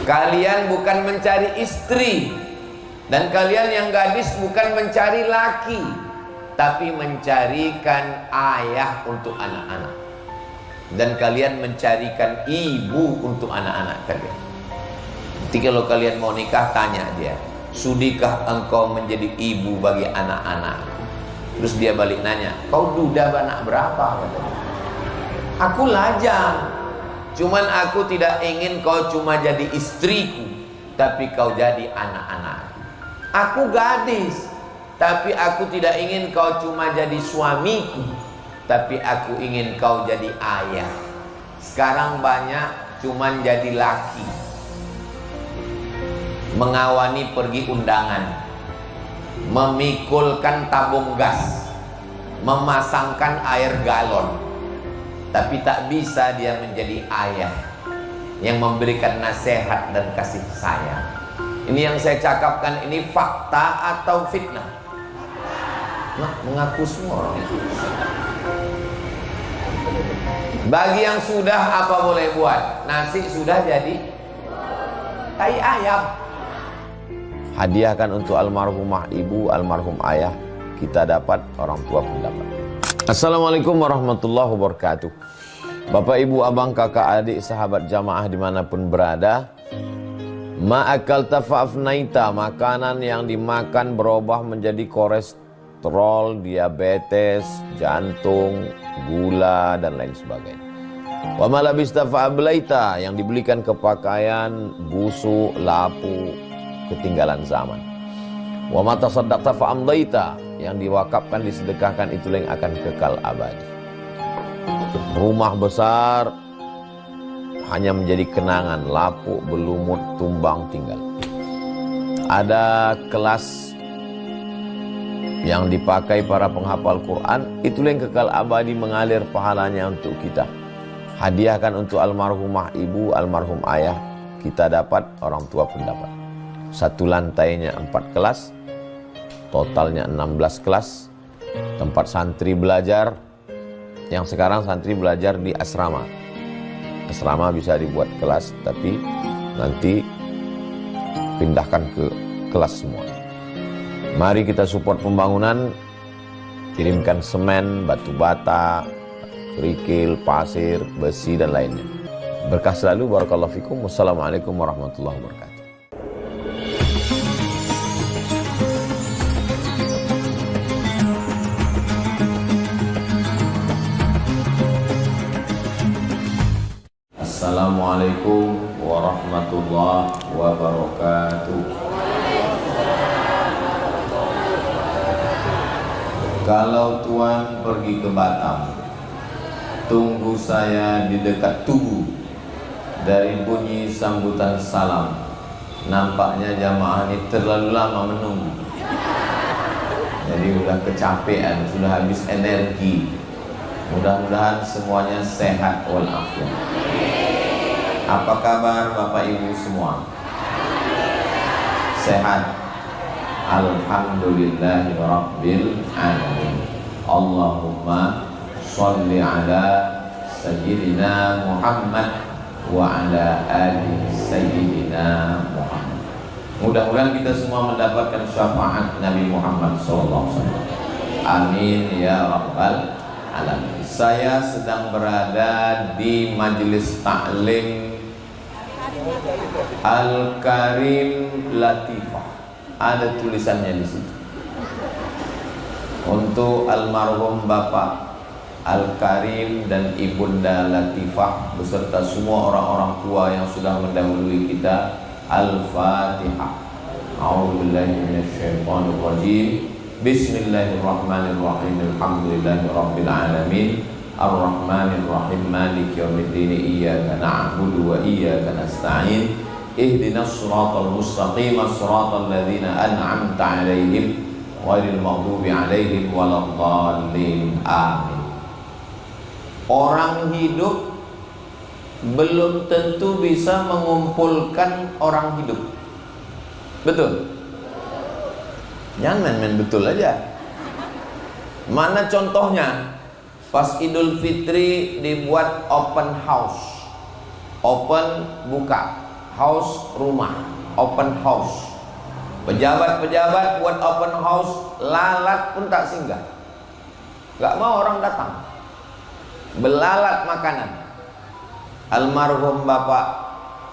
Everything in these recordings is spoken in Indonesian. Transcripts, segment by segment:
Kalian bukan mencari istri, dan kalian yang gadis bukan mencari laki, tapi mencarikan ayah untuk anak-anak. Dan kalian mencarikan ibu untuk anak-anak kalian. Jadi kalau kalian mau nikah, tanya dia, sudikah engkau menjadi ibu bagi anak-anak? Terus dia balik nanya, kau duda anak berapa? Aku lajang, cuman aku tidak ingin kau cuma jadi istriku, tapi kau jadi anak-anak. Aku gadis, tapi aku tidak ingin kau cuma jadi suamiku, tapi aku ingin kau jadi ayah. Sekarang banyak cuman jadi laki, mengawani pergi undangan, memikulkan tabung gas, memasangkan air galon, tapi tak bisa dia menjadi ayah yang memberikan nasihat dan kasih sayang. Ini yang saya cakapkan ini fakta atau fitnah? Nah, mengaku semua orang itu. Bagi yang sudah, apa boleh buat? Nasi sudah jadi tai ayam. Hadiahkan untuk almarhumah ibu, almarhum ayah, kita dapat, orang tua pun dapat. Assalamualaikum warahmatullahi wabarakatuh. Bapak, ibu, abang, kakak, adik, sahabat jamaah dimanapun berada, ma'akal tafa'afnaita, makanan yang dimakan berubah menjadi kolesterol, diabetes, jantung, gula, dan lain sebagainya. Wa malabista fa'ablaita, yang dibelikan ke pakaian, busuk, lapu, ketinggalan zaman. Wa mata saddaqta fa'amdaita, yang diwakafkan, disedekahkan, itulah yang akan kekal abadi. Rumah besar hanya menjadi kenangan, lapuk, berlumut, tumbang, tinggal. Ada kelas yang dipakai para penghafal Quran, itulah yang kekal abadi, mengalir pahalanya untuk kita. Hadiahkan untuk almarhumah ibu, almarhum ayah, kita dapat, orang tua pun dapat. Satu lantainya 4 kelas, totalnya 16 kelas, tempat santri belajar. Yang sekarang santri belajar di asrama. Asrama bisa dibuat kelas, tapi nanti pindahkan ke kelas semua. Mari kita support pembangunan, kirimkan semen, batu bata, kerikil, pasir, besi, dan lainnya. Berkah selalu, barakallahu fikum. Wassalamualaikum warahmatullahi wabarakatuh. Assalamualaikum warahmatullahi wabarakatuh. Kalau Tuan pergi ke Batam, tunggu saya di dekat Tugu. Dari bunyi sambutan salam, nampaknya jamaah ini terlalu lama menunggu. Jadi udah kecapean, sudah habis energi. Mudah-mudahan semuanya sehat walafiat. Apa kabar Bapak Ibu semua? Sehat? Alhamdulillahi Rabbil Alamin. Allahumma sholli ala Sayyidina Muhammad wa ala ali Sayyidina Muhammad. Mudah-mudahan kita semua mendapatkan syafaat Nabi Muhammad SAW. Amin ya Rabbal Alamin. Saya sedang berada di majelis taklim Al-Karim Latifah. Ada tulisannya di situ. Untuk almarhum Bapak Al-Karim dan Ibunda Latifah beserta semua orang-orang tua yang sudah mendahului kita. Al-Fatihah. A'udzubillahi minasyaitonir rajim. Bismillahirrahmanirrahim. Alhamdulillahirabbil alamin. Ar-Rahmanirrahim. Maliki yaumiddin. Iyyaka na'budu wa iyyaka nasta'in. Ihdinas siratal mustaqim, siratal ladzina an'amta 'alaihim ghairil maghdubi 'alaihim waladdallin. Amin. Orang hidup belum tentu bisa mengumpulkan orang hidup. Betul? Jangan main-main betul aja. Mana contohnya? Pas Idul Fitri dibuat open house. Open, buka. house rumah, open house. Pejabat-pejabat buat open house, lalat pun tak singgah. Gak mau orang datang. Belalat makanan. Almarhum Bapak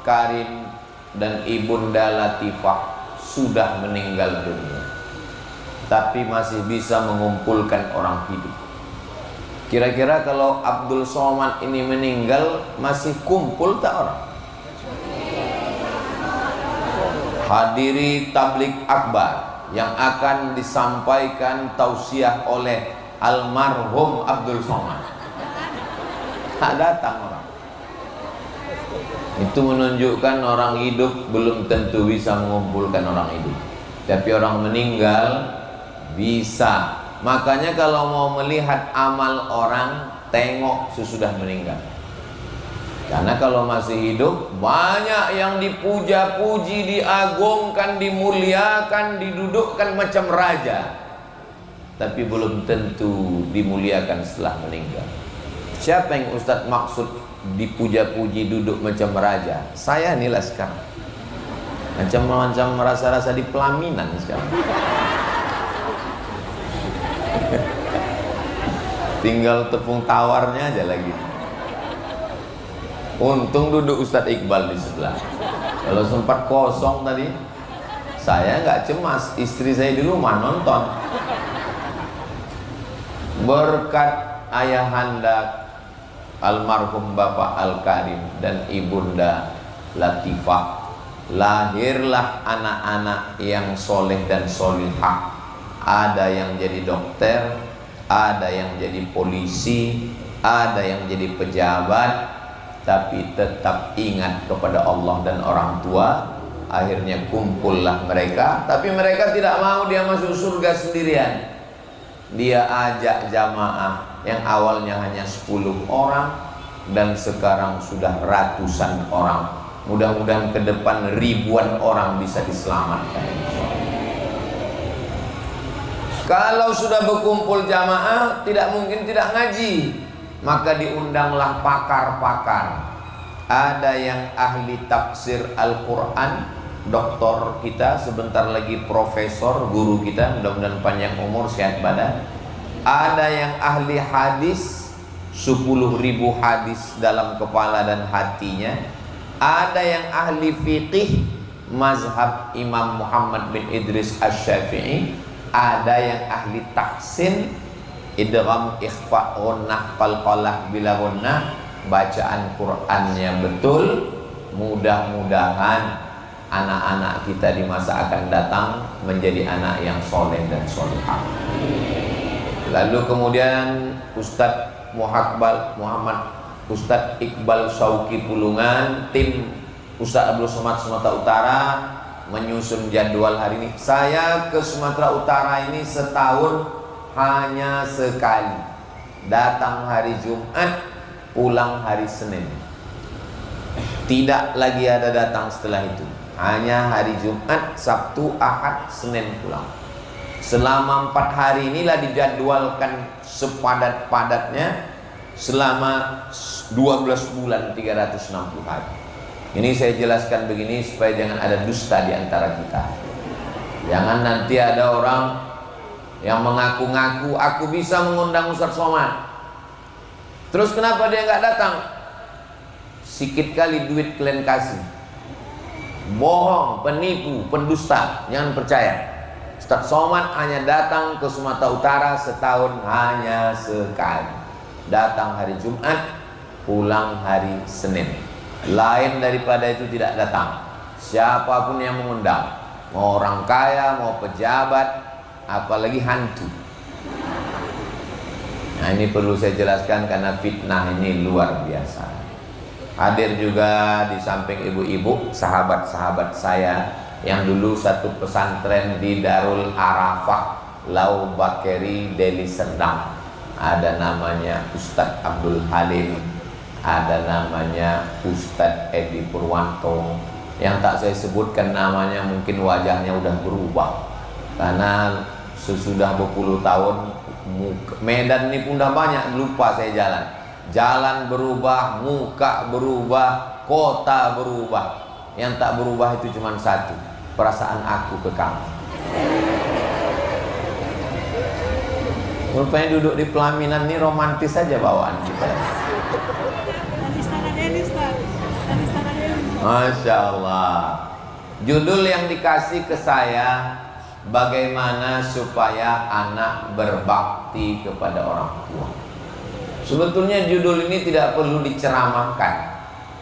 Karim dan Ibunda Latifah sudah meninggal dunia, tapi masih bisa mengumpulkan orang hidup. Kira-kira kalau Abdul Somad ini meninggal, masih kumpul tak orang? Hadiri tablik akbar yang akan disampaikan tausiah oleh almarhum Abdul Somad. Tak datang orang. Itu menunjukkan orang hidup belum tentu bisa mengumpulkan orang hidup, tapi orang meninggal bisa. Makanya kalau mau melihat amal orang, tengok sesudah meninggal. Karena kalau masih hidup, banyak yang dipuja-puji, diagungkan, dimuliakan, didudukkan macam raja, tapi belum tentu dimuliakan setelah meninggal. Siapa yang Ustadz maksud dipuja-puji duduk macam raja? Saya inilah sekarang. Macam-macam merasa-rasa di pelaminan sekarang. Tinggal tepung tawarnya aja lagi. Untung duduk Ustadz Iqbal di sebelah. Kalau sempat kosong tadi, saya nggak cemas, istri saya di rumah nonton. Berkat ayahanda almarhum Bapak Al-Karim dan Ibunda Latifah, lahirlah anak-anak yang soleh dan solihah. Ada yang jadi dokter, ada yang jadi polisi, ada yang jadi pejabat, tapi tetap ingat kepada Allah dan orang tua. Akhirnya kumpullah mereka, tapi mereka tidak mau dia masuk surga sendirian. Dia ajak jamaah yang awalnya hanya 10 orang dan sekarang sudah ratusan orang. Mudah-mudahan ke depan ribuan orang bisa diselamatkan. Kalau sudah berkumpul jamaah, tidak mungkin tidak ngaji, maka diundanglah pakar-pakar. Ada yang ahli tafsir Al-Quran, doktor kita, sebentar lagi profesor, guru kita, mudah-mudahan panjang umur, sehat badan. Ada yang ahli hadis, 10.000 hadis dalam kepala dan hatinya. Ada yang ahli fiqih, mazhab Imam Muhammad bin Idris Asy-Syafi'i. Ada yang ahli tahsin, idgham, ikhfa, ghunnah, qalqalah bila ghunnah, bacaan Qur'annya betul. Mudah-mudahan anak-anak kita di masa akan datang menjadi anak yang soleh dan solehah. Lalu kemudian Ustadz Muhammad Ustadz Iqbal Syauqi Pulungan, tim Ustadz Abdul Somad Sumatera Utara menyusun jadwal hari ini. Saya ke Sumatera Utara ini setahun hanya sekali, datang hari Jumat, pulang hari Senin. Tidak lagi ada datang setelah itu, hanya hari Jumat, Sabtu, Ahad, Senin pulang. Selama 4 hari inilah dijadwalkan sepadat-padatnya selama 12 bulan 360 hari. Ini saya jelaskan begini supaya jangan ada dusta di antara kita. Jangan nanti ada orang yang mengaku-ngaku aku bisa mengundang Ustadz Somad, terus kenapa dia nggak datang? Sikit kali duit kalian kasih. Bohong, penipu, pendusta, jangan percaya. Ustadz Somad hanya datang ke Sumatera Utara setahun hanya sekali. Datang hari Jumat, pulang hari Senin. Lain daripada itu tidak datang. Siapapun yang mengundang, mau orang kaya, mau pejabat, apalagi hantu. Nah, ini perlu saya jelaskan karena fitnah ini luar biasa. Hadir juga di samping ibu-ibu, sahabat-sahabat saya yang dulu satu pesantren di Darul Arafah, Lau Bakeri, Deli Serdang. Ada namanya Ustadz Abdul Halim, ada namanya Ustadz Edi Purwanto. Yang tak saya sebutkan namanya, mungkin wajahnya udah berubah karena sesudah berpuluh tahun Medan ini pun udah banyak lupa saya jalan. Jalan berubah, muka berubah, kota berubah. Yang tak berubah itu cuma satu, perasaan aku ke kamu. Rupanya duduk di pelaminan ini romantis saja bawaan kita. Masya Allah. Judul yang dikasih ke saya, bagaimana supaya anak berbakti kepada orang tua. Sebetulnya judul ini tidak perlu diceramahkan,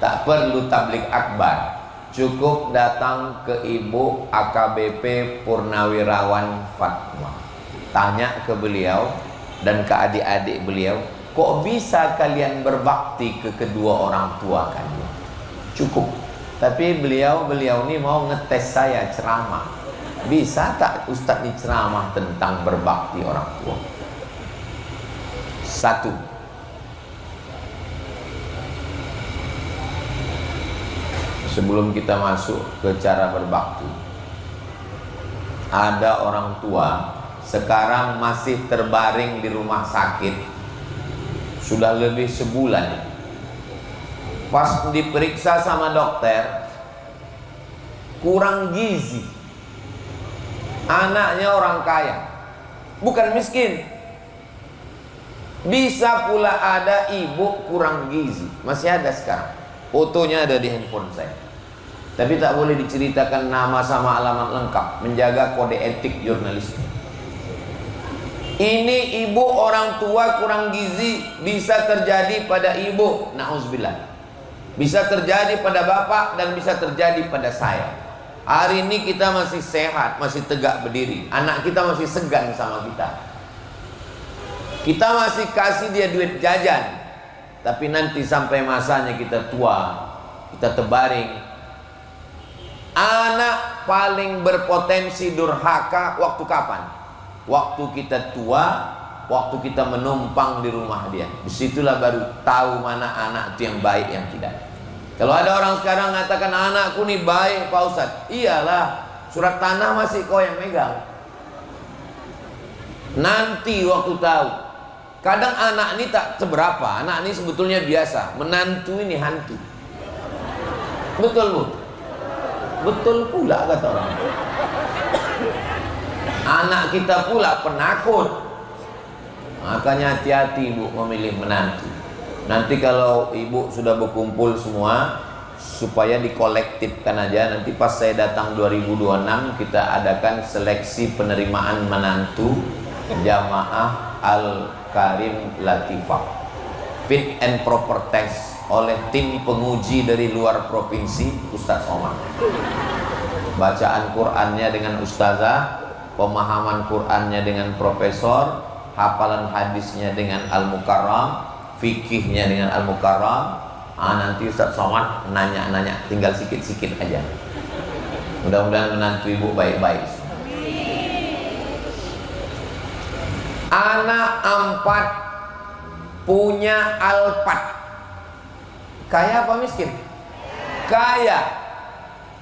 tak perlu tablik akbar. Cukup datang ke Ibu AKBP Purnawirawan Fatwa, tanya ke beliau dan ke adik-adik beliau, kok bisa kalian berbakti ke kedua orang tua kalian? Cukup. Tapi beliau ini mau ngetes saya ceramah. Bisa tak Ustadz ini ceramah tentang berbakti orang tua? Satu, sebelum kita masuk ke cara berbakti, ada orang tua sekarang masih terbaring di rumah sakit sudah lebih sebulan. Pas diperiksa sama dokter, kurang gizi. Anaknya orang kaya, bukan miskin. Bisa pula ada ibu kurang gizi, masih ada sekarang. Fotonya ada di handphone saya. Tapi tak boleh diceritakan nama sama alamat lengkap, menjaga kode etik jurnalistik. Ini ibu orang tua kurang gizi, bisa terjadi pada ibu, na'udzubillah. Bisa terjadi pada bapak dan bisa terjadi pada saya. Hari ini kita masih sehat, masih tegak berdiri. Anak kita masih segan sama kita. Kita masih kasih dia duit jajan. Tapi nanti sampai masanya kita tua, kita terbaring. Anak paling berpotensi durhaka waktu kapan? Waktu kita tua, waktu kita menumpang di rumah dia. Disitulah baru tahu mana anak itu yang baik, yang tidak. Kalau ada orang sekarang mengatakan anakku nih baik Pak Ustadz, iyalah, surat tanah masih kau yang megang. Nanti waktu tahu. Kadang anak ini tak seberapa, anak ini sebetulnya biasa, menantu ini hantu. Betul Bu? Betul pula kata orang. Anak kita pula penakut. Makanya hati-hati Ibu memilih menantu. Nanti kalau Ibu sudah berkumpul semua, supaya dikolektifkan aja. Nanti pas saya datang 2026, kita adakan seleksi penerimaan menantu Jamaah Al-Karim Latifah, fit and proper test oleh tim penguji dari luar provinsi, Ustadz Somad. Bacaan Qur'annya dengan ustazah, pemahaman Qur'annya dengan profesor, hafalan hadisnya dengan Al-Mukarram, fikihnya dengan Al-Mukarram. Nanti Ustadz Somad nanya-nanya, tinggal sikit-sikit aja. Mudah-mudahan menantu Ibu baik-baik. Anak 4 punya Alphard. Kaya apa miskin? Kaya.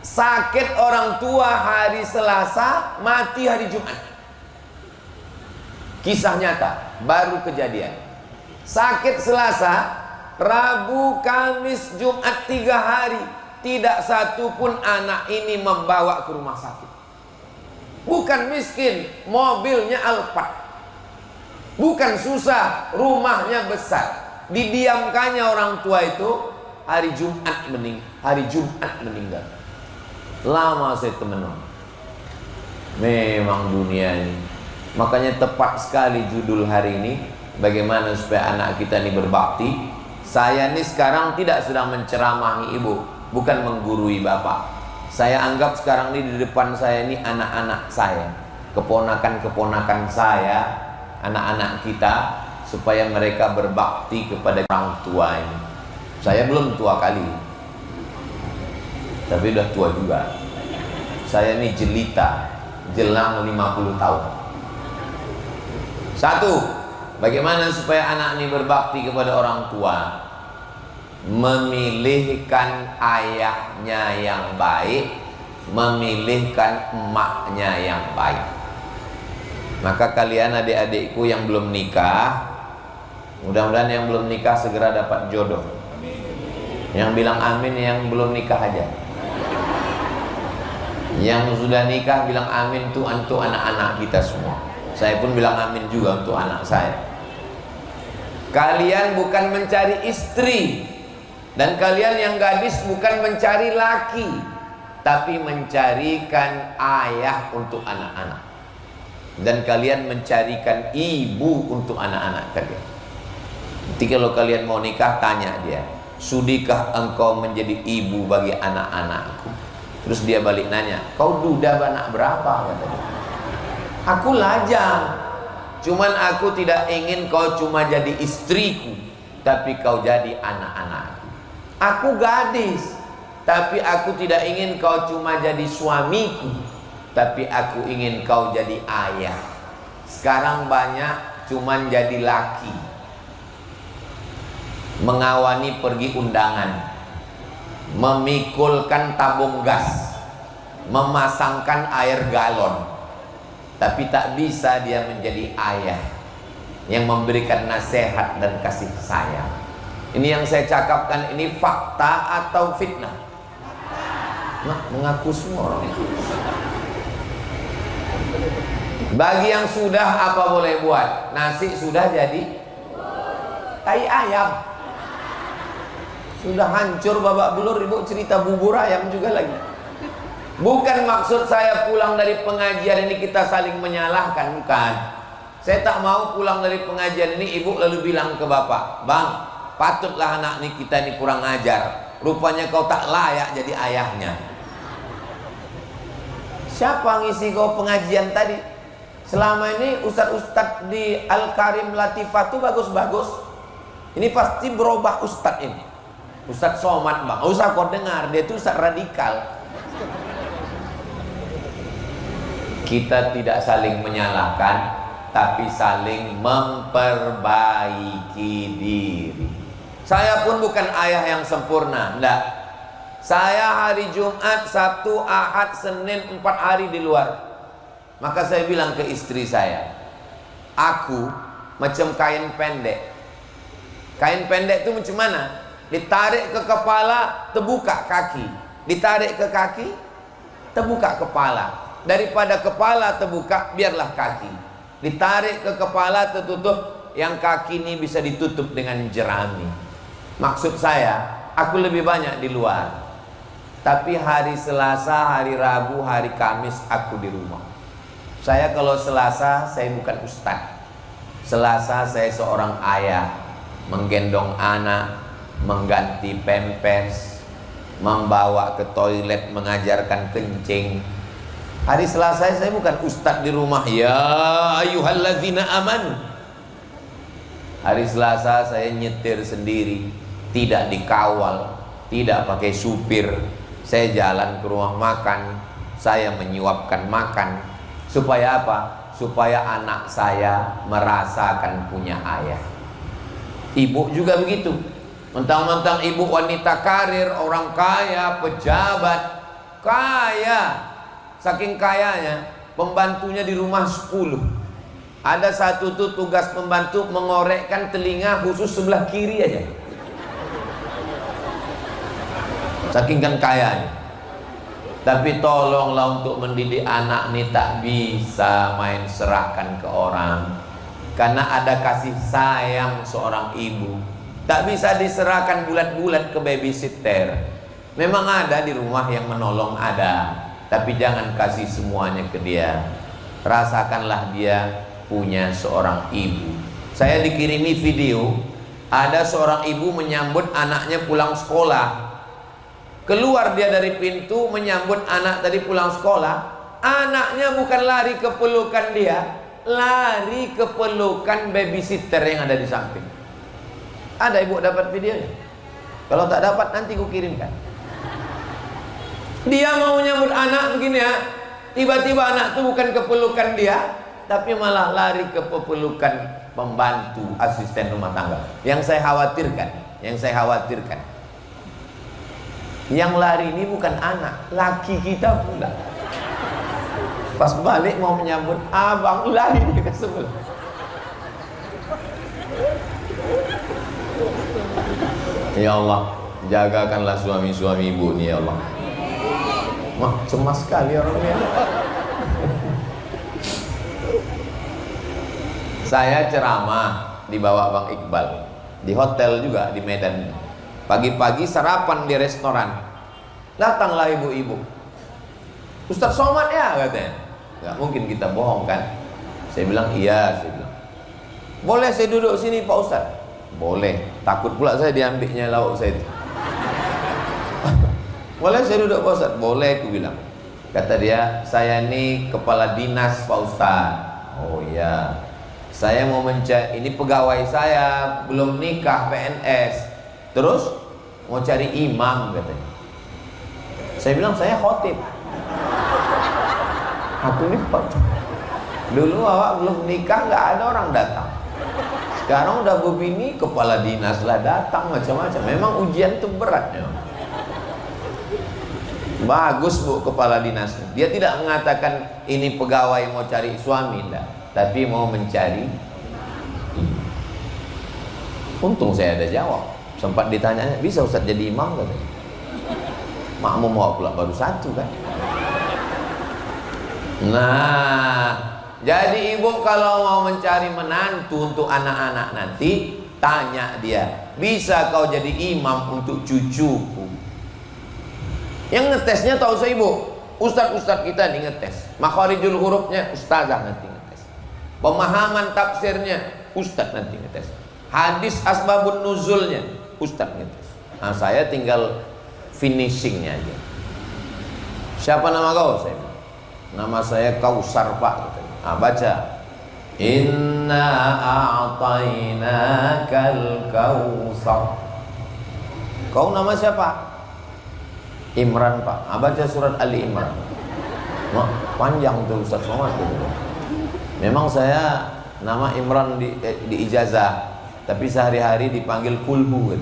Sakit orang tua hari Selasa, mati hari Jumat. Kisah nyata, baru kejadian. Sakit Selasa, Rabu, Kamis, Jumat 3 hari. Tidak satu pun anak ini membawa ke rumah sakit. Bukan miskin, mobilnya Alphard. Bukan susah, rumahnya besar. Didiamkannya orang tua itu hari Jumat meninggal. Lama saya temenan. Memang dunia ini. Makanya tepat sekali judul hari ini, bagaimana supaya anak kita ini berbakti. Saya ini sekarang tidak sedang menceramahi ibu, bukan menggurui bapak. Saya anggap sekarang ini di depan saya ini anak-anak saya, keponakan-keponakan saya, anak-anak kita, supaya mereka berbakti kepada orang tua ini. Saya belum tua kali, tapi udah tua juga. Saya ini jelita, jelang 50 tahun. Satu, bagaimana supaya anak ini berbakti kepada orang tua? Memilihkan ayahnya yang baik, memilihkan emaknya yang baik. Maka kalian adik-adikku yang belum nikah, mudah-mudahan yang belum nikah segera dapat jodoh. Yang bilang amin yang belum nikah aja. Yang sudah nikah bilang amin tuh untuk anak-anak kita semua. Saya pun bilang amin juga untuk anak saya. Kalian bukan mencari istri, dan kalian yang gadis bukan mencari laki, tapi mencarikan ayah untuk anak-anak. Dan kalian mencarikan ibu untuk anak-anak kalian. Jadi kalau kalian mau nikah, tanya dia, sudikah engkau menjadi ibu bagi anak-anakku? Terus dia balik nanya, kau duda anak berapa? Katanya. Aku lajang, cuman aku tidak ingin kau cuma jadi istriku, tapi kau jadi anak-anakku. Aku gadis, tapi aku tidak ingin kau cuma jadi suamiku, tapi aku ingin kau jadi ayah. Sekarang banyak cuman jadi laki, mengawani pergi undangan, memikulkan tabung gas, memasangkan air galon, tapi tak bisa dia menjadi ayah yang memberikan nasihat dan kasih sayang. Ini yang saya cakapkan, ini fakta atau fitnah? Nah, mengaku semua orang. Bagi yang sudah, apa boleh buat? Nasi sudah jadi tai ayam. Sudah hancur babak belur, ibu cerita bubur ayam juga lagi. Bukan maksud saya pulang dari pengajian ini kita saling menyalahkan, bukan. Saya tak mau pulang dari pengajian ini ibu lalu bilang ke bapak, bang, patutlah anak ini kita ini kurang ajar, rupanya kau tak layak jadi ayahnya. Siapa ngisi kau pengajian tadi? Selama ini ustadz-ustadz di Al-Karim Latifah itu bagus-bagus. Ini pasti berubah ustadz ini. Ustadz Somad bang, usah kau dengar, dia itu ustadz radikal. Kita tidak saling menyalahkan, tapi saling memperbaiki diri. Saya pun bukan ayah yang sempurna, enggak. Saya hari Jumat, Sabtu, Ahad, Senin 4 hari di luar. Maka saya bilang ke istri saya, aku macam kain pendek. Kain pendek itu macam mana? Ditarik ke kepala, terbuka kaki. Ditarik ke kaki, terbuka kepala. Daripada kepala terbuka, biarlah kaki. Ditarik ke kepala, tertutup. Yang kaki ini bisa ditutup dengan jerami. Maksud saya, aku lebih banyak di luar. Tapi hari Selasa, hari Rabu, hari Kamis aku di rumah. Saya kalau Selasa, saya bukan ustadz. Selasa saya seorang ayah, menggendong anak, mengganti pampers, membawa ke toilet, mengajarkan kencing. Hari Selasa saya bukan ustadz di rumah. Ya ayyuhallazina amanu. Hari Selasa saya nyetir sendiri, tidak dikawal, tidak pakai supir. Saya jalan ke rumah makan, saya menyuapkan makan. Supaya apa? Supaya anak saya merasakan punya ayah. Ibu juga begitu. Mentang-mentang ibu wanita karir, orang kaya, pejabat, kaya. Saking kayanya, pembantunya di rumah 10. Ada satu tuh tugas pembantu mengorekkan telinga khusus sebelah kiri aja. Saking kan kayanya. Tapi tolonglah untuk mendidik anak ini tak bisa main serahkan ke orang. Karena ada kasih sayang seorang ibu. Tak bisa diserahkan bulat-bulat ke babysitter. Memang ada di rumah yang menolong, ada. Tapi jangan kasih semuanya ke dia. Rasakanlah dia punya seorang ibu. Saya dikirimi video, ada seorang ibu menyambut anaknya pulang sekolah. Keluar dia dari pintu menyambut anak tadi pulang sekolah. Anaknya bukan lari ke pelukan dia, lari ke pelukan babysitter yang ada di samping. Ada ibu dapat videonya? Kalau tak dapat nanti ku kirimkan. Dia mau menyambut anak begini ya, tiba-tiba anak itu bukan ke pelukan dia, tapi malah lari ke pelukan pembantu asisten rumah tangga. Yang saya khawatirkan, yang lari ini bukan anak, laki kita pula. Pas balik mau menyambut abang, lari dia ke sebelah. Ya Allah, jagakanlah suami-suami ibu ini ya Allah. Wah, cemas sekali orangnya. Saya ceramah dibawa Bang Iqbal di hotel juga di Medan. Pagi-pagi sarapan di restoran. Datanglah ibu-ibu. Ustadz Somad ya katanya. Gak mungkin kita bohong kan? Saya bilang iya. Saya bilang, boleh saya duduk sini Pak Ustadz? Boleh. Takut pula saya diambilnya lauk saya itu. Boleh saya duduk Pak Ustadz? Boleh, aku bilang. Kata dia, saya ini kepala dinas Pak Ustadz. Oh iya. Saya mau mencari, ini pegawai saya belum nikah PNS. Terus mau cari imam katanya. Saya bilang saya khotib. Aku ini khotib. Dulu awak belum nikah nggak ada orang datang. Sekarang udah begini kepala dinas lah datang macam-macam. Memang ujian itu beratnya. Bagus Bu kepala dinas. Dia tidak mengatakan ini pegawai mau cari suami, enggak, tapi mau mencari. Untung saya ada jawab. Sempat ditanya, bisa Ustaz jadi imam katanya. Makmum mau pula baru satu kan. Nah, jadi ibu kalau mau mencari menantu untuk anak-anak nanti, tanya dia, bisa kau jadi imam untuk cucuku? Yang ngetesnya tahu saya ibu, ustadz-ustadz kita nih ngetes. Makharijul hurufnya ustazah nanti ngetes. Pemahaman tafsirnya ustadz nanti ngetes. Hadis asbabun nuzulnya ustadz ngetes. Nah saya tinggal finishingnya aja. Siapa nama kau? Saya bilang, nama saya Kausar Pak. Nah baca, inna a'tainakal kausar. Kau nama siapa? Imran Pak. Baca surat Ali Imran. Nah, panjang tuh Ustaz Somad gitu. Memang saya nama Imran di ijazah, tapi sehari-hari dipanggil Kulhu gitu.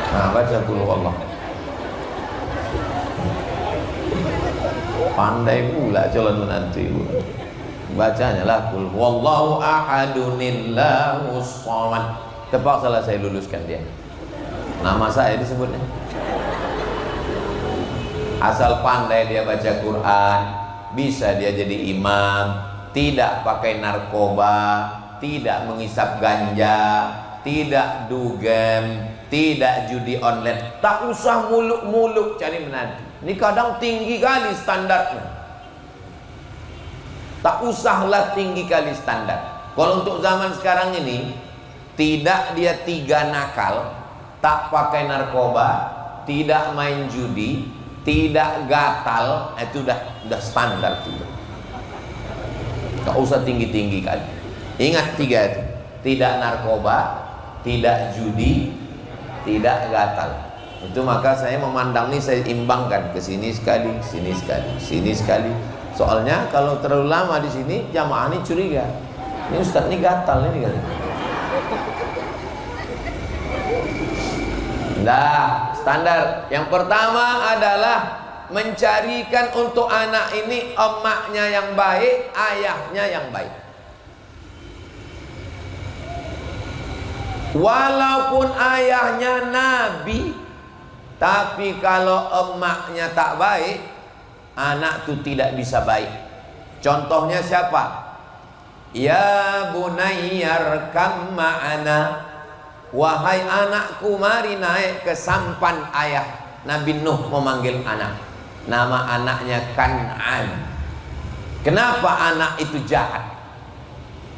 Nah, baca Kulhu Allah. Pandai pula calon menantu ibu. Bacanya lah Kulhu Wallahu ahadunillahus samad. Terpaksalah saya luluskan dia. Nama saya disebutnya. Asal pandai dia baca Quran, bisa dia jadi imam, tidak pakai narkoba, tidak mengisap ganja, tidak dugem, tidak judi online. Tak usah muluk-muluk cari menantu. Ini kadang tinggi kali standarnya. Tak usahlah tinggi kali standar. Kalau untuk zaman sekarang ini, tidak dia 3 nakal, tak pakai narkoba, tidak main judi, tidak gatal, itu udah standar tuh. Gak usah tinggi-tinggi kali. Ingat 3 itu. Tidak narkoba, tidak judi, tidak gatal. Itu maka saya memandang ini saya imbangkan ke sini sekali, sini sekali, sini sekali. Soalnya kalau terlalu lama di sini jamaah ini curiga. Ini ustadz ini gatal ini katanya. Nah, standar yang pertama adalah mencarikan untuk anak ini emaknya yang baik, ayahnya yang baik. Walaupun ayahnya nabi, tapi kalau emaknya tak baik, anak itu tidak bisa baik. Contohnya siapa? Ya bunayyarkam ma'ana. Wahai anakku, mari naik ke sampan ayah. Nabi Nuh memanggil anak. Nama anaknya Kan'an. Kenapa anak itu jahat?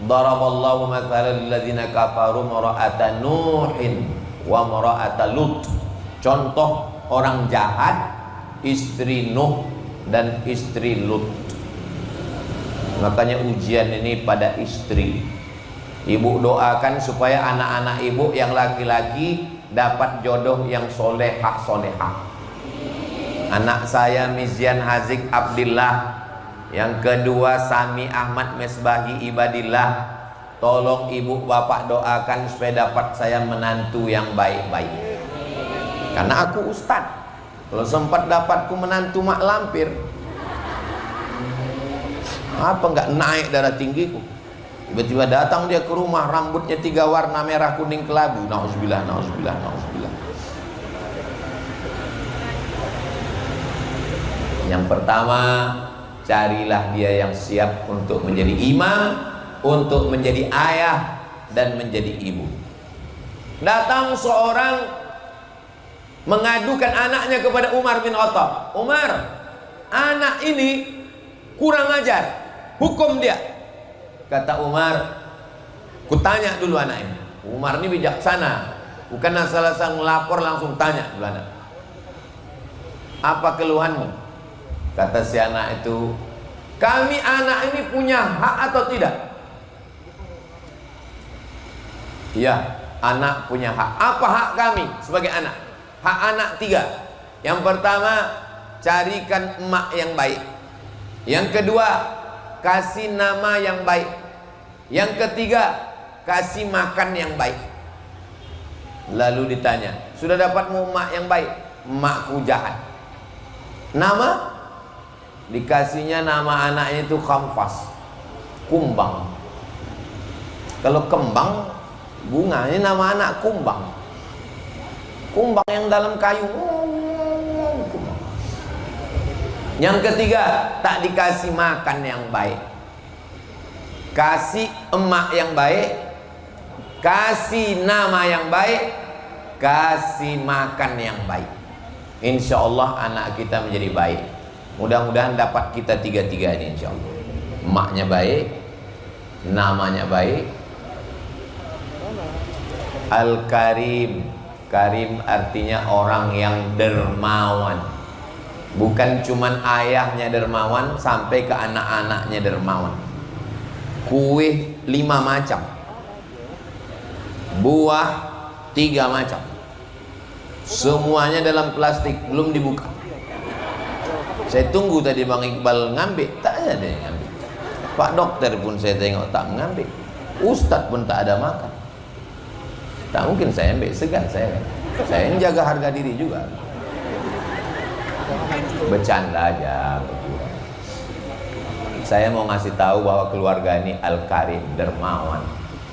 Daraballahu mathalan lilladzina kafaru mara'ata Nuhin wa mara'ata Lut. Contoh orang jahat, istri Nuh dan istri Lut. Makanya ujian ini pada istri. Ibu doakan supaya anak-anak ibu yang laki-laki dapat jodoh yang solehah. Anak saya Mizyan Hazik Abdillah, yang kedua Sami Ahmad Mesbahi Ibadillah. Tolong ibu bapak doakan supaya dapat saya menantu yang baik-baik. Karena aku ustadz. Kalau sempat dapatku menantu mak lampir, apa enggak naik darah tinggiku? Tiba-tiba datang dia ke rumah, rambutnya 3 warna, merah, kuning, kelabu. Nauzubillah, nauzubillah, nauzubillah. Yang pertama, carilah dia yang siap untuk menjadi imam, untuk menjadi ayah dan menjadi ibu. Datang seorang mengadukan anaknya kepada Umar bin Khattab. Umar, anak ini kurang ajar, hukum dia. Kata Umar, kutanya dulu anak ini. Umar ini bijaksana, bukan asal-asal ngelapor, langsung tanya dulu anak. Apa keluhanmu? Kata si anak itu, kami anak ini punya hak atau tidak? Iya, anak punya hak. Apa hak kami sebagai anak? Hak anak 3. Yang pertama, carikan emak yang baik. Yang kedua, kasih nama yang baik. Yang ketiga, kasih makan yang baik. Lalu ditanya, sudah dapatmu emak yang baik? Emakku jahat. Nama? Dikasihnya nama anaknya itu Khamfas, kumbang. Kalau kembang, bunga, ini nama anak kumbang. Kumbang yang dalam kayu. Kumbang. Yang ketiga, tak dikasih makan yang baik. Kasih emak yang baik, kasih nama yang baik, kasih makan yang baik. Insya Allah anak kita menjadi baik. Mudah-mudahan dapat kita 3-3 ini insya Allah. Emaknya baik, namanya baik. Al-Karim, Karim artinya orang yang dermawan. Bukan cuman ayahnya dermawan, sampai ke anak-anaknya dermawan. Kue 5 macam, buah 3 macam, semuanya dalam plastik, belum dibuka. Saya tunggu tadi Bang Iqbal ngambil, tak ada yang ngambil. Pak dokter pun saya tengok tak mengambil. Ustadz pun tak ada makan. Tak mungkin saya ambil, segan saya. Saya menjaga harga diri juga. Bercanda aja. Saya mau ngasih tahu bahwa keluarga ini Al-Karim, dermawan.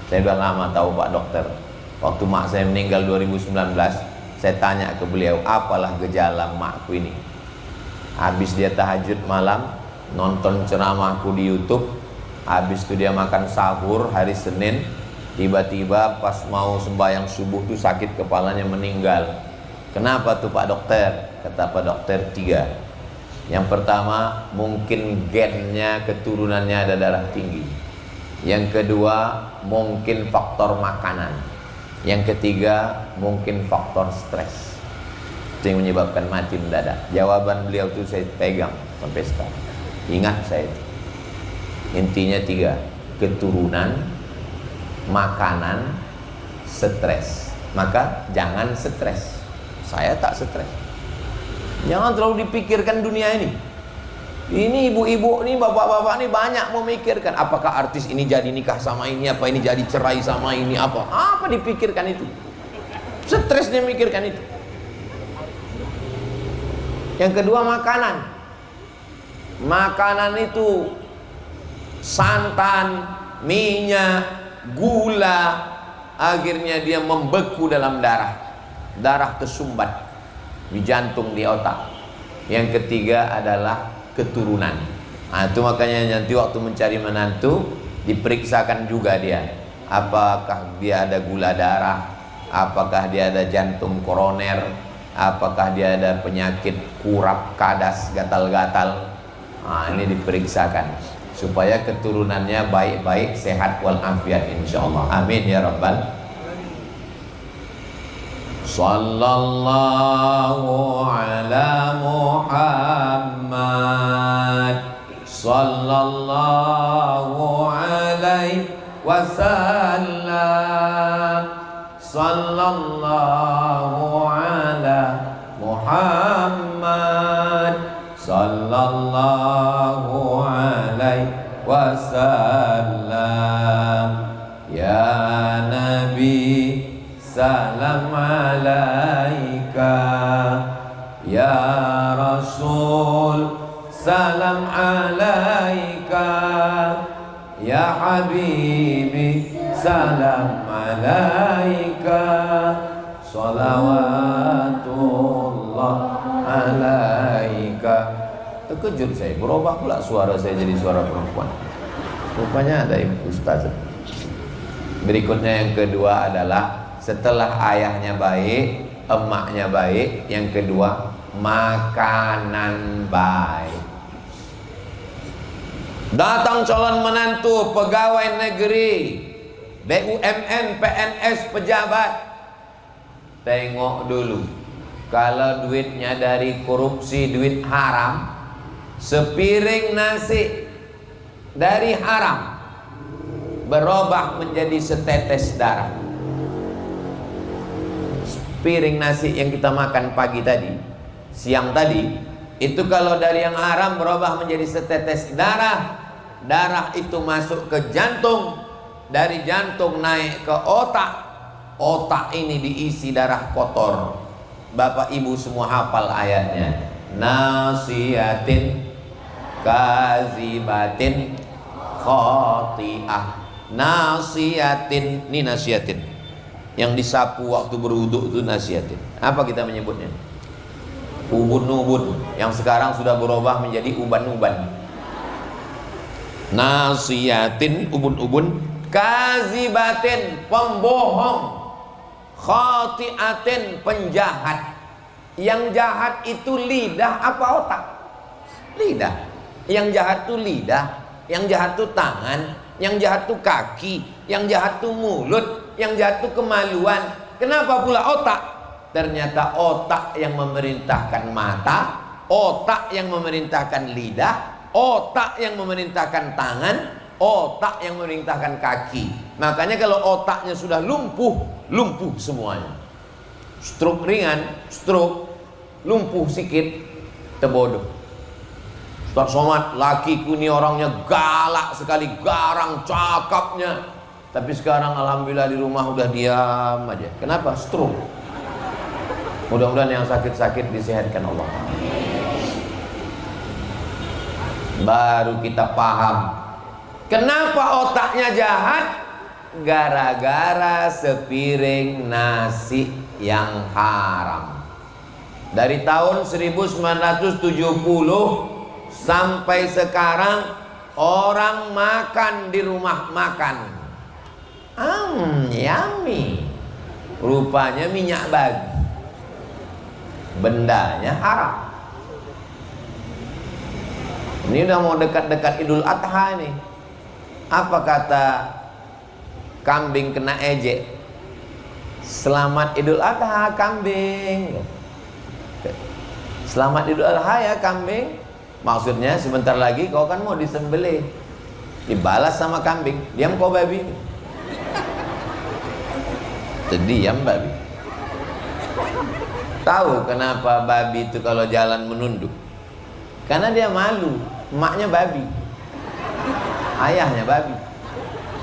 Saya udah lama tahu Pak dokter. Waktu mak saya meninggal 2019, saya tanya ke beliau, apalah gejala makku ini? Habis dia tahajud malam, nonton ceramahku di YouTube, habis itu dia makan sahur hari Senin, tiba-tiba pas mau sembahyang subuh tuh sakit kepalanya, meninggal. Kenapa tuh Pak dokter? Kata Pak dokter 3. Yang pertama, mungkin gennya, keturunannya ada darah tinggi. Yang kedua, mungkin faktor makanan. Yang ketiga, mungkin faktor stres. Itu yang menyebabkan mati mendadak. Jawaban beliau itu saya pegang sampai sekarang. Ingat saya itu. Intinya 3. Keturunan, makanan, stres. Maka jangan stres. Saya tak stres. Jangan terlalu dipikirkan dunia ini. Ini ibu-ibu ini, bapak-bapak ini banyak memikirkan, apakah artis ini jadi nikah sama ini, apa ini jadi cerai sama ini, apa dipikirkan itu. Stres dia mikirkan itu. Yang kedua, makanan. Makanan itu santan, minyak, gula, akhirnya dia membeku dalam darah. Darah tersumbat di jantung, di otak. Yang ketiga adalah keturunan. Nah, itu makanya nanti waktu mencari menantu diperiksakan juga dia. Apakah dia ada gula darah, apakah dia ada jantung koroner, apakah dia ada penyakit kurap, kadas, gatal-gatal. Nah, ini diperiksakan supaya keturunannya baik-baik, sehat walafiat insyaallah. Amin ya rabbal. Sallallahu ala Muhammad, sallallahu alaihi wasallam, sallallahu ala Muhammad, sallallahu alaihi wasallam. Ya Nabi, salam alaika. Ya Rasul, salam alaika. Ya Habibi, salam alaika. Salawatullah alaika. Terkejut saya, berubah pula suara saya jadi suara perempuan. Rupanya ada ustaz. Berikutnya yang kedua adalah setelah ayahnya baik, emaknya baik, yang kedua makanan baik. Datang calon menantu pegawai negeri, BUMN, PNS, pejabat. Tengok dulu, kalau duitnya dari korupsi, duit haram, sepiring nasi dari haram berubah menjadi setetes darah. Piring nasi yang kita makan pagi tadi, siang tadi, itu kalau dari yang haram berubah menjadi setetes darah. Darah itu masuk ke jantung, dari jantung naik ke otak. Otak ini diisi darah kotor. Bapak ibu semua hafal ayatnya. Nasiyatin kazibatin khati'ah. Nasiyatin, ini nasiyatin, yang disapu waktu berwuduk itu nasiyatin. Apa kita menyebutnya? Ubun-ubun, yang sekarang sudah berubah menjadi uban-uban. Nasiyatin, ubun-ubun. Kazibatin, pembohong. Khati'atin, penjahat. Yang jahat itu lidah apa otak? Lidah. Yang jahat itu lidah, yang jahat itu tangan, yang jahat itu kaki, yang jahat itu mulut, yang jahat itu kemaluan. Kenapa pula otak? Ternyata otak yang memerintahkan mata, otak yang memerintahkan lidah, otak yang memerintahkan tangan, otak yang memerintahkan kaki. Makanya kalau otaknya sudah lumpuh, lumpuh semuanya. Stroke ringan, stroke, lumpuh sikit, terbodoh. Ustaz Somad, lakiku ini orangnya galak sekali, garang, cakapnya. Tapi sekarang alhamdulillah di rumah udah diam aja. Kenapa? Stroke. Mudah-mudahan yang sakit-sakit disehatkan Allah. Baru kita paham kenapa otaknya jahat. Gara-gara sepiring nasi yang haram. Dari tahun 1970 sampai sekarang orang makan di rumah makan. Yummy. Rupanya minyak babi. Bendanya haram. Ini udah mau dekat-dekat Idul Adha nih. Apa kata kambing kena ejek? Selamat Idul Adha kambing. Selamat Idul Adha ya kambing. Maksudnya sebentar lagi kau kan mau disembelih. Dibalas sama kambing. Diam kau babi. Terdiam babi. Tahu kenapa babi itu kalau jalan menunduk? Karena dia malu. Emaknya babi, ayahnya babi,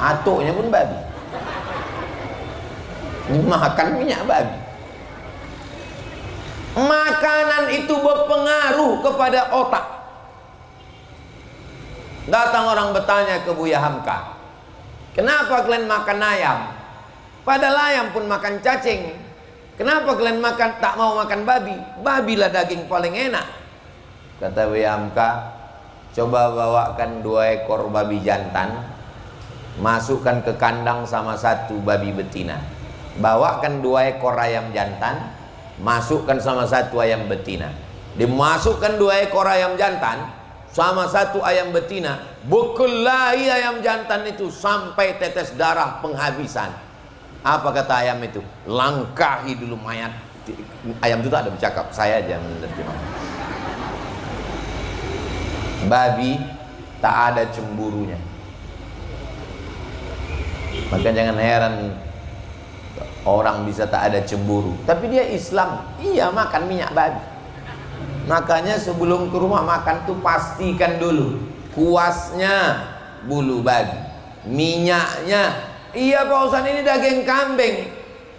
atuknya pun babi. Makan minyak babi. Makanan itu berpengaruh kepada otak. Datang orang bertanya ke Buya Hamka, kenapa kalian makan ayam? Padahal ayam pun makan cacing. Kenapa kalian tak mau makan babi? Babilah daging paling enak. Kata Buya Hamka, coba bawakan 2 ekor babi jantan, masukkan ke kandang sama 1 babi betina. Bawakan 2 ekor ayam jantan, masukkan sama 1 ayam betina. Dimasukkan 2 ekor ayam jantan sama 1 ayam betina, bekelahi ayam jantan itu sampai tetes darah penghabisan. Apa kata ayam itu? Langkahi dulu mayat. Ayam itu tak ada bercakap, saya aja menerjemah. Babi tak ada cemburunya. Maka jangan heran orang bisa tak ada cemburu. Tapi dia Islam, iya makan minyak babi. Makanya sebelum ke rumah makan tuh pastikan dulu kuasnya bulu babi, minyaknya. Iya Pak Ustaz, ini daging kambing,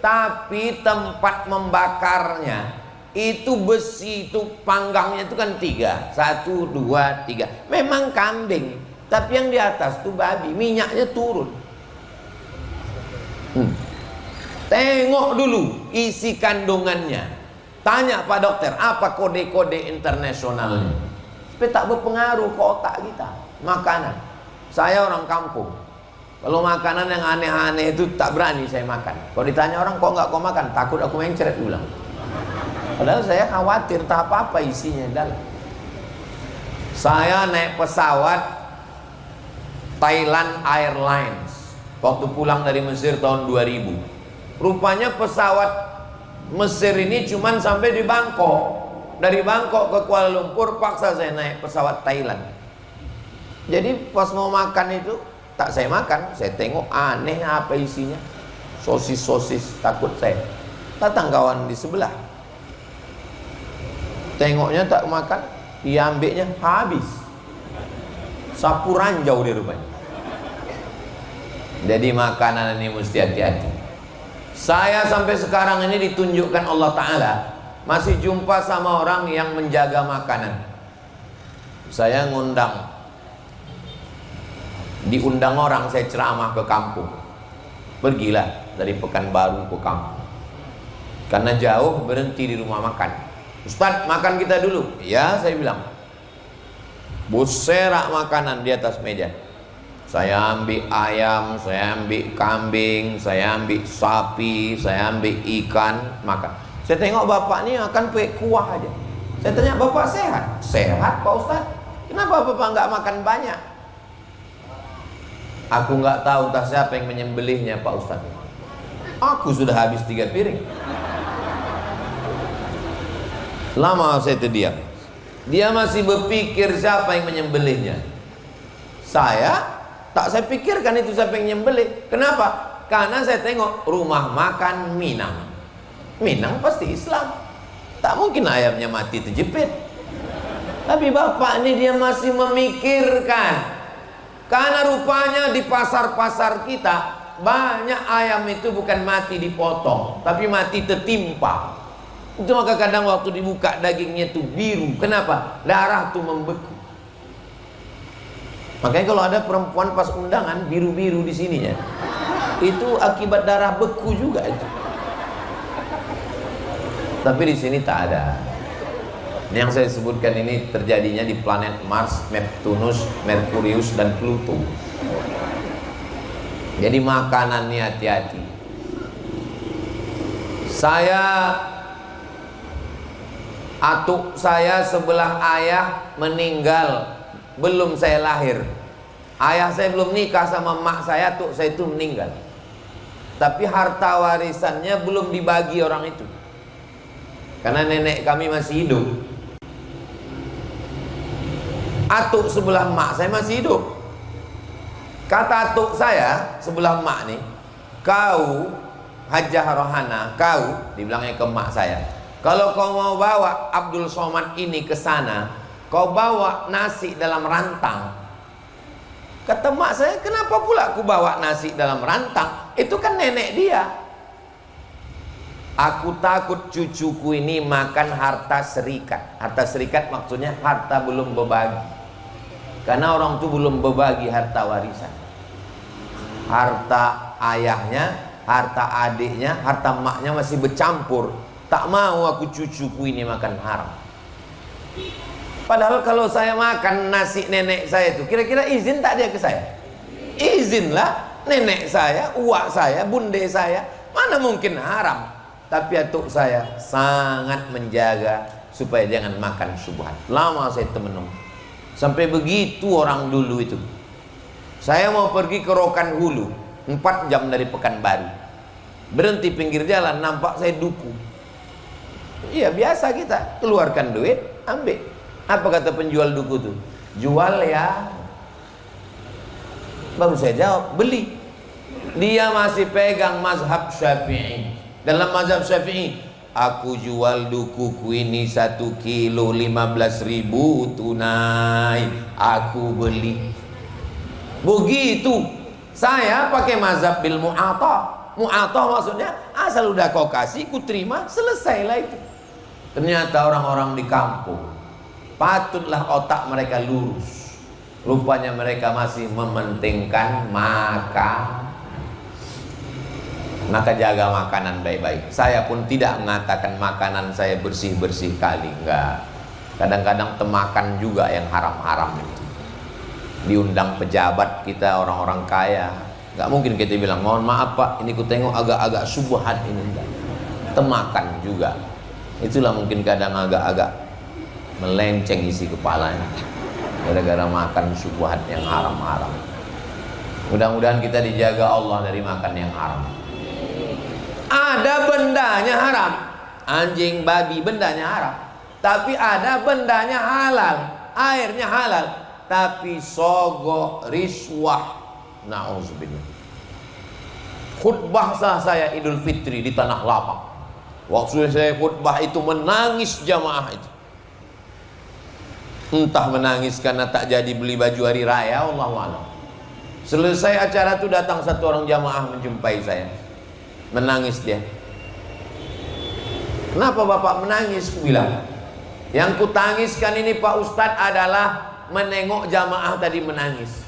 tapi tempat membakarnya itu besi, itu panggangnya itu kan 3, 1, 2, 3. Memang kambing, tapi yang di atas tuh babi, minyaknya turun. Tengok dulu isi kandungannya. Tanya Pak Dokter, apa kode-kode internasionalnya? tapi tak berpengaruh ke otak kita. Makanan, saya orang kampung, kalau makanan yang aneh-aneh itu tak berani saya makan. Kalau ditanya orang, kok nggak kau makan? Takut aku mencret, bilang. Padahal saya khawatir tak apa-apa isinya dalam. Saya naik pesawat Thailand Airlines waktu pulang dari Mesir tahun 2000. Rupanya pesawat Mesir ini cuman sampai di Bangkok. Dari Bangkok ke Kuala Lumpur paksa saya naik pesawat Thailand. Jadi pas mau makan itu tak saya makan. Saya tengok aneh apa isinya, sosis-sosis, takut saya. Datang kawan di sebelah, tengoknya tak makan, dia ambilnya habis. Sapu ranjau dia rupanya. Jadi makanan ini mesti hati-hati. Saya sampai sekarang ini ditunjukkan Allah Ta'ala masih jumpa sama orang yang menjaga makanan. Saya diundang orang, saya ceramah ke kampung. Pergilah dari Pekanbaru ke kampung, karena jauh, berhenti di rumah makan. Ustadz, makan kita dulu. Ya, saya bilang. Buserak makanan di atas meja. Saya ambil ayam, saya ambil kambing, saya ambil sapi, saya ambil ikan, makan. Saya tengok bapak ini makan pakai kuah aja. Saya tanya, bapak sehat? Sehat Pak Ustadz. Kenapa bapak nggak makan banyak? Aku nggak tahu entah siapa yang menyembelihnya Pak Ustadz. Aku sudah habis 3 piring. Lama saya terdiam. Dia masih berpikir siapa yang menyembelihnya. Saya pikirkan itu siapa yang menyembelih. Kenapa? Karena saya tengok rumah makan Minang. Minang pasti Islam. Tak mungkin ayamnya mati terjepit. Tapi bapak ini dia masih memikirkan. Karena rupanya di pasar-pasar kita banyak ayam itu bukan mati dipotong, tapi mati tertimpa. Itu maka kadang waktu dibuka dagingnya itu biru. Kenapa? Darah tuh membeku. Makanya kalau ada perempuan pas undangan biru-biru di sininya, itu akibat darah beku juga itu. Tapi di sini tak ada. Yang saya sebutkan ini terjadinya di planet Mars, Neptunus, Merkurius, dan Pluto. Jadi makanannya hati-hati. Atuk saya sebelah ayah meninggal belum saya lahir. Ayah saya belum nikah sama mak saya, atuk saya itu meninggal. Tapi harta warisannya belum dibagi orang itu, karena nenek kami masih hidup. Atuk sebelah mak saya masih hidup. Kata atuk saya sebelah mak nih, kau Hajah Rohana, kau, dibilangnya ke mak saya, kalau kau mau bawa Abdul Somad ini ke sana, kau bawa nasi dalam rantang. Kata mak saya, kenapa pula aku bawa nasi dalam rantang? Itu kan nenek dia. Aku takut cucuku ini makan harta serikat. Harta serikat maksudnya harta belum berbagi. Karena orang itu belum berbagi harta warisan. Harta ayahnya, harta adiknya, harta maknya masih bercampur. Tak mau aku cucuku ini makan haram. Padahal kalau saya makan nasi nenek saya itu, kira-kira izin tak dia ke saya? Izinlah. Nenek saya, uak saya, bunde saya, mana mungkin haram. Tapi atuk saya sangat menjaga supaya jangan makan syubhat. Lama saya temenung. Sampai begitu orang dulu itu. Saya mau pergi ke Rokan Hulu, 4 jam dari Pekanbaru. Berhenti pinggir jalan, nampak saya duku. Iya biasa kita, keluarkan duit, ambil. Apa kata penjual duku itu? Jual ya. Baru saya jawab, beli. Dia masih pegang mazhab Syafi'i. Dalam mazhab Syafi'i, aku jual dukuku ini 1 kilo 15.000 tunai, aku beli. Begitu. Saya pakai mazhab bil mu'atah. Mu'atah maksudnya asal udah kau kasih, ku terima, selesailah itu. Ternyata orang-orang di kampung, patutlah otak mereka lurus. Rupanya mereka masih mementingkan makan. Maka jaga makanan baik-baik. Saya pun tidak mengatakan makanan saya bersih-bersih kali, enggak. Kadang-kadang temakan juga yang haram-haram itu. Diundang pejabat kita, orang-orang kaya, nggak mungkin kita bilang, mohon maaf Pak, ini ku tengok agak-agak subhat ini. Temakan juga. Itulah mungkin kadang agak-agak melenceng isi kepalanya gara-gara makan subhat yang haram-haram. Mudah-mudahan kita dijaga Allah dari makan yang haram. Ada bendanya haram, anjing, babi, bendanya haram. Tapi ada bendanya halal, airnya halal, tapi sogok, riswah, na'udzubillah. Khutbah saya Idul Fitri di Tanah Lapang. Waktu saya khutbah itu menangis jamaah itu. Entah menangis karena tak jadi beli baju hari raya, Allahu a'lam. Selesai acara itu datang satu orang jamaah menjumpai saya. Menangis dia. Kenapa Bapak menangis? Aku bilang, yang kutangiskan ini Pak Ustadz adalah menengok jamaah tadi menangis.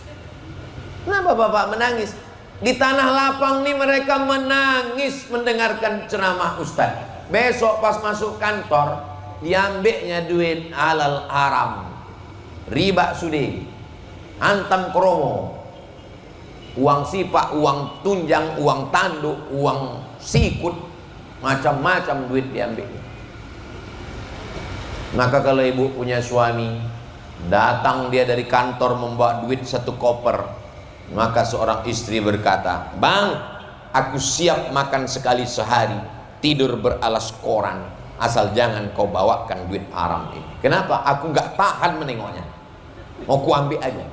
Kenapa Bapak menangis? Di Tanah Lapang nih mereka menangis mendengarkan ceramah Ustadz. Besok pas masuk kantor, diambilnya duit halal haram, riba sudi, antam kromo, uang sipak, uang tunjang, uang tanduk, uang sikut, macam-macam duit diambil. Maka kalau ibu punya suami, datang dia dari kantor membawa duit 1 koper, maka seorang istri berkata, Bang, aku siap makan sekali sehari, tidur beralas koran, asal jangan kau bawakan duit haram ini. Kenapa? Aku gak tahan menengoknya, mau ku ambil aja.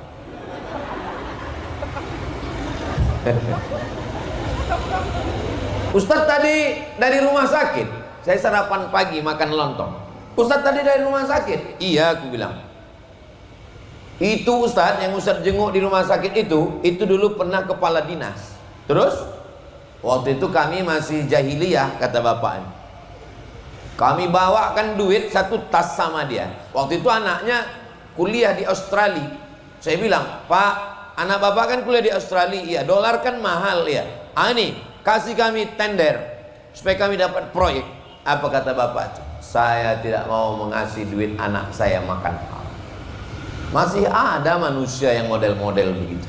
Ustadz tadi dari rumah sakit, saya sarapan pagi makan lontong. Ustadz tadi dari rumah sakit? Iya, aku bilang. Itu Ustadz yang Ustadz jenguk di rumah sakit itu dulu pernah kepala dinas. Terus waktu itu kami masih jahiliyah, kata bapaknya. Kami bawakan duit 1 tas sama dia. Waktu itu anaknya kuliah di Australia. Saya bilang, Pak, anak bapak kan kuliah di Australia. Iya, dolar kan mahal ya. Ini kasih kami tender supaya kami dapat proyek. Apa kata bapak? Saya tidak mau mengasih duit anak saya makan haram. Masih ada manusia yang model-model begitu.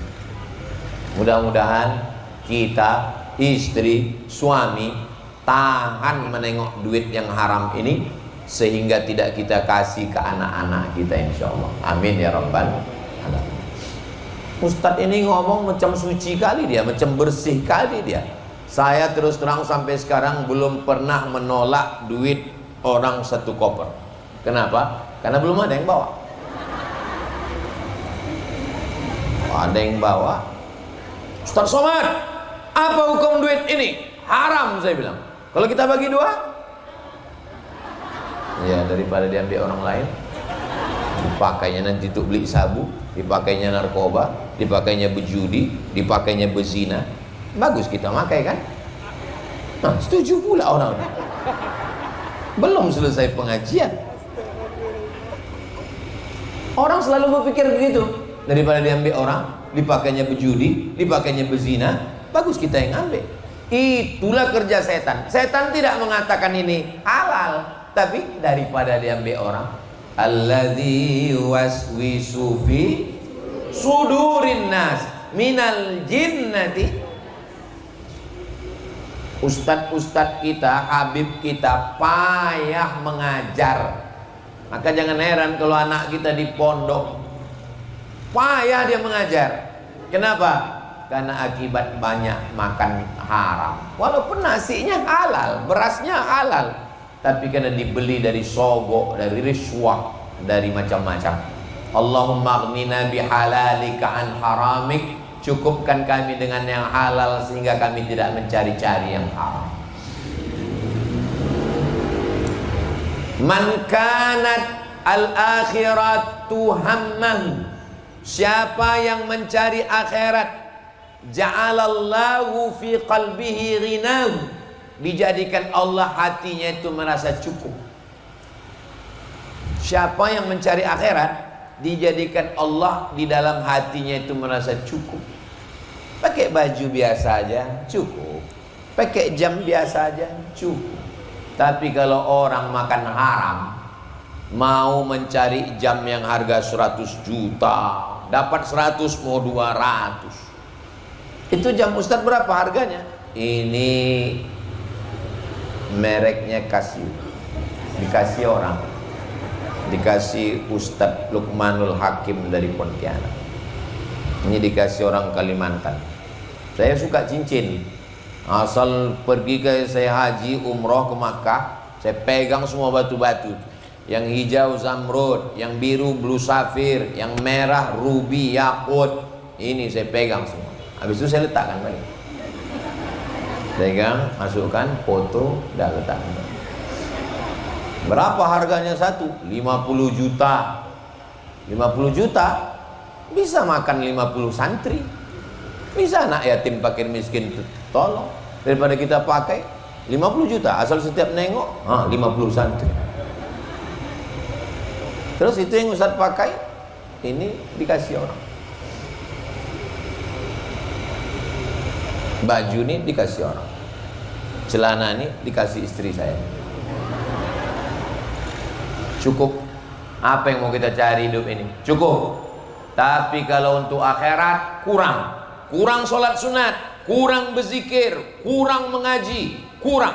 Mudah-mudahan kita, istri, suami, tahan menengok duit yang haram ini, sehingga tidak kita kasih ke anak-anak kita, insya Allah. Amin ya rabbal alamin. Ustadz ini ngomong macam suci kali dia, macam bersih kali dia. Saya terus terang sampai sekarang belum pernah menolak duit orang 1 koper. Kenapa? Karena belum ada yang bawa. Ada yang bawa. Ustaz Somad, apa hukum duit ini? Haram, saya bilang. Kalau kita bagi 2, ya daripada diambil orang lain, dipakainya nanti untuk beli sabu, dipakainya narkoba, dipakainya berjudi, dipakainya berzina. Bagus kita pakai kan? Nah, setuju pula orang. Belum selesai pengajian, orang selalu berpikir begitu. Daripada diambil orang, dipakainya berjudi, dipakainya berzina, bagus kita yang ambil. Itulah kerja setan. Setan tidak mengatakan ini halal, tapi daripada diambil orang, alladzi waswisu fi sudurin nas minal jinnati. Ustadz-ustadz kita, habib kita payah mengajar. Maka jangan heran kalau anak kita di pondok payah dia mengajar. Kenapa? Karena akibat banyak makan haram. Walaupun nasinya halal, berasnya halal, tapi karena dibeli dari sogok, dari riswah, dari macam-macam. Allahumma aghnina bihalalika an haramik. Cukupkan kami dengan yang halal sehingga kami tidak mencari-cari yang haram. Man kanat al-akhiratu hammahu. Siapa yang mencari akhirat, ja'alallahu fi qalbihi ghinahu. Dijadikan Allah hatinya itu merasa cukup. Siapa yang mencari akhirat, dijadikan Allah di dalam hatinya itu merasa cukup. Pakai baju biasa aja cukup, pakai jam biasa aja cukup. Tapi kalau orang makan haram, mau mencari jam yang harga 100 juta, dapat 100 mau 200. Itu jam Ustadz berapa harganya? Ini mereknya Casio, dikasih orang, dikasih Ustadz Lukmanul Hakim dari Pontianak. Ini dikasih orang Kalimantan. Saya suka cincin, asal pergi ke saya haji umroh ke Makkah, saya pegang semua batu-batu. Yang hijau zamrud, yang biru blue safir, yang merah ruby yakut. Ini saya pegang semua. Habis itu saya letakkan balik. Pegang, masukkan, foto, dah letakkan. Berapa harganya satu? 50 juta. 50 juta bisa makan 50 santri. Bisa anak yatim fakir miskin tolong. Daripada kita pakai 50 juta asal setiap nengok 50 santri. Terus itu yang Ustadz pakai, ini dikasih orang. Baju ini dikasih orang. Celana ini dikasih istri saya. Cukup. Apa yang mau kita cari hidup ini? Cukup. Tapi kalau untuk akhirat kurang. Kurang sholat sunat, kurang berzikir, kurang mengaji, kurang.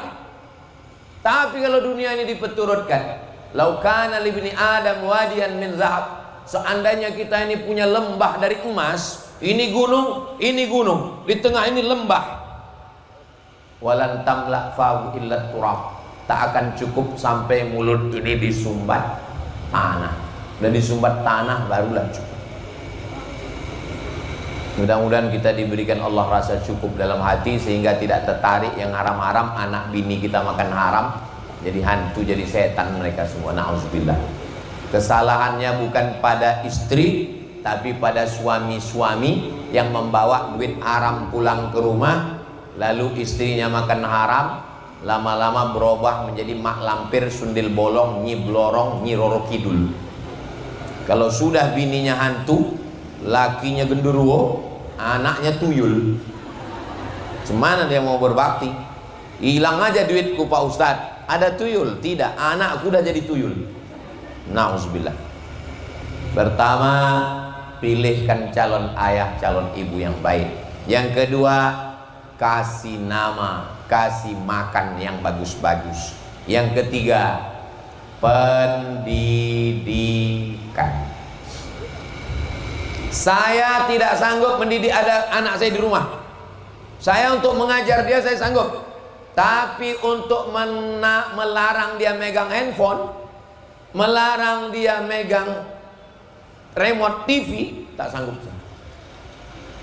Tapi kalau dunia ini dipeturutkan, lau kana libni Adam wadiyan min zahab, seandainya kita ini punya lembah dari emas, ini gunung, di tengah ini lembah, walan tamla fahu illa turab, tak akan cukup sampai mulut ini disumbat tanah, dan disumbat tanah barulah cukup. Mudah-mudahan kita diberikan Allah rasa cukup dalam hati sehingga tidak tertarik yang haram-haram. Anak bini kita makan haram, jadi hantu, jadi setan mereka semua. Na'udzubillah. Kesalahannya bukan pada istri, tapi pada suami-suami yang membawa duit haram pulang ke rumah, lalu istrinya makan haram, lama-lama berubah menjadi mak lampir, sundil bolong, nyi blorong, nyi roro kidul. Kalau sudah bininya hantu, lakinya genderuwo, anaknya tuyul, semana dia mau berbakti? Hilang aja duitku Pak Ustadz, ada tuyul? Tidak, anakku udah jadi tuyul. Na'udzubillah. Pertama, pilihkan calon ayah, calon ibu yang baik. Yang kedua, kasih nama, kasih makan yang bagus-bagus. Yang ketiga, pendidikan. Saya tidak sanggup mendidik anak saya di rumah. Saya untuk mengajar dia saya sanggup. Tapi untuk melarang dia megang handphone, melarang dia megang remote TV, tak sanggup.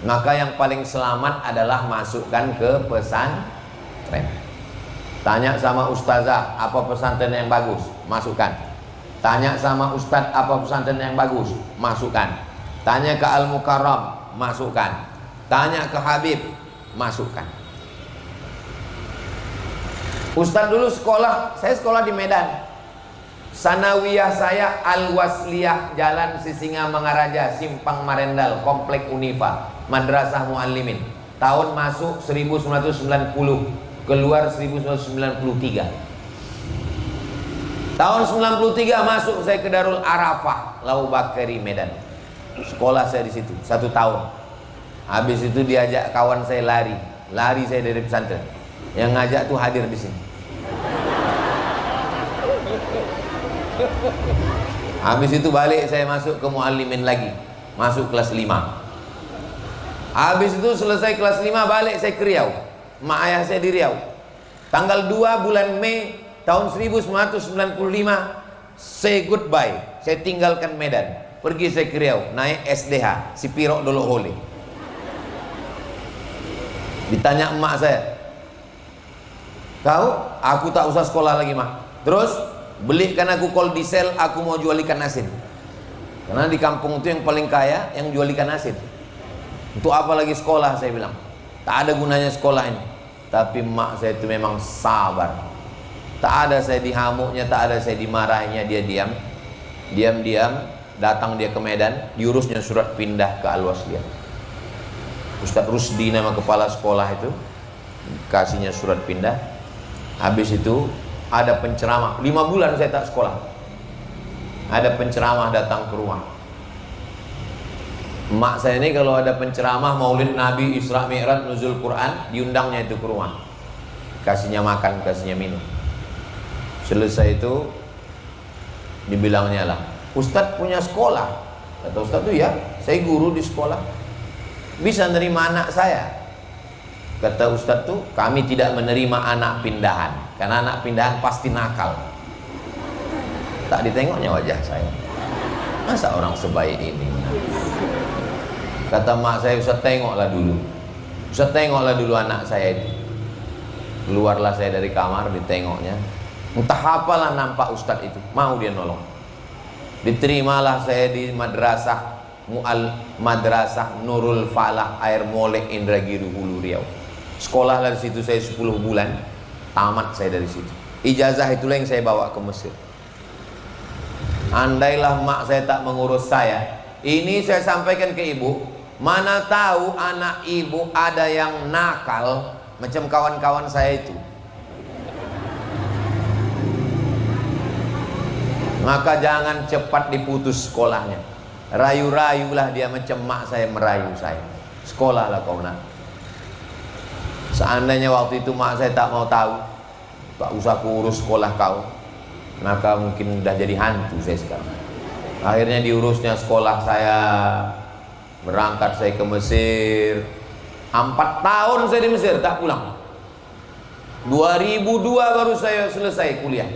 Maka yang paling selamat adalah masukkan ke pesantren. Tanya sama ustazah apa pesantren yang bagus, masukkan. Tanya sama ustadz apa pesantren yang bagus, masukkan. Tanya ke Al-Mukarram, masukkan. Tanya ke Habib, masukkan. Ustadz dulu sekolah, saya sekolah di Medan. Sanawiyah saya Al-Wasliyah, Jalan Sisingamangaraja, Simpang Marendal, Komplek Unifa, Madrasah Muallimin. Tahun masuk 1990, keluar 1993. Tahun 93 masuk saya ke Darul Arafah, Lau Bakari, Medan. Sekolah saya di situ 1 tahun. Habis itu diajak kawan saya lari saya dari pesantren. Yang ngajak tuh hadir di sini. Habis itu balik saya masuk ke Muallimin lagi, masuk kelas 5. Habis itu selesai kelas 5 balik saya ke Riau. Mak ayah saya di Riau. Tanggal 2 bulan Mei tahun 1995 say goodbye. Saya tinggalkan Medan. Pergi saya ke Riau, naik SDH, si Pirok Dolok Hole. Ditanya emak saya, kau? Aku tak usah sekolah lagi mah. Terus belikan aku kol diesel, aku mau jual ikan asin. Karena di kampung itu yang paling kaya yang jual ikan asin. Untuk apa lagi sekolah, saya bilang. Tak ada gunanya sekolah ini. Tapi emak saya itu memang sabar. Tak ada saya dihamuknya, tak ada saya dimarahinya, dia diam. Diam-diam datang dia ke Medan, diurusnya surat pindah ke Al-Wasliyah. Ustadz Rusdi nama kepala sekolah itu, kasihnya surat pindah. Habis itu ada penceramah, 5 bulan saya tak sekolah. ada penceramah datang ke rumah. Emak saya ini kalau ada penceramah Maulid Nabi, Isra Mi'raj, Nuzul Quran, diundangnya itu ke rumah, kasihnya makan, kasihnya minum. Selesai itu dibilangnya lah, Ustadz punya sekolah. Kata Ustadz tuh, ya, saya guru di sekolah, bisa nerima anak saya. Kata Ustadz tuh, kami tidak menerima anak pindahan, karena anak pindahan pasti nakal. Tak ditengoknya wajah saya, masa orang sebaik ini. Kata mak saya, Ustaz tengoklah dulu, Ustaz tengoklah dulu anak saya itu. Keluarlah saya dari kamar, ditengoknya. Entah apalah nampak Ustaz itu, mau dia nolong. Diterimalah saya di Madrasah Nurul Falah Air Molek Indragiri Hulu Riau. Sekolah dari situ saya 10 bulan, tamat saya dari situ. Ijazah itulah yang saya bawa ke Mesir. Andailah mak saya tak mengurus saya, ini saya sampaikan ke ibu. Mana tahu anak ibu ada yang nakal macam kawan-kawan saya itu. Maka jangan cepat diputus sekolahnya. Rayu-rayulah dia macam mak saya merayu saya. Sekolahlah kau nak. Seandainya waktu itu mak saya tak mau tahu, tak usah kurus sekolah kau, maka mungkin udah jadi hantu saya sekarang. Akhirnya diurusnya sekolah saya. Berangkat saya ke Mesir. 4 tahun saya di Mesir, tak pulang. 2002 baru saya selesai kuliah.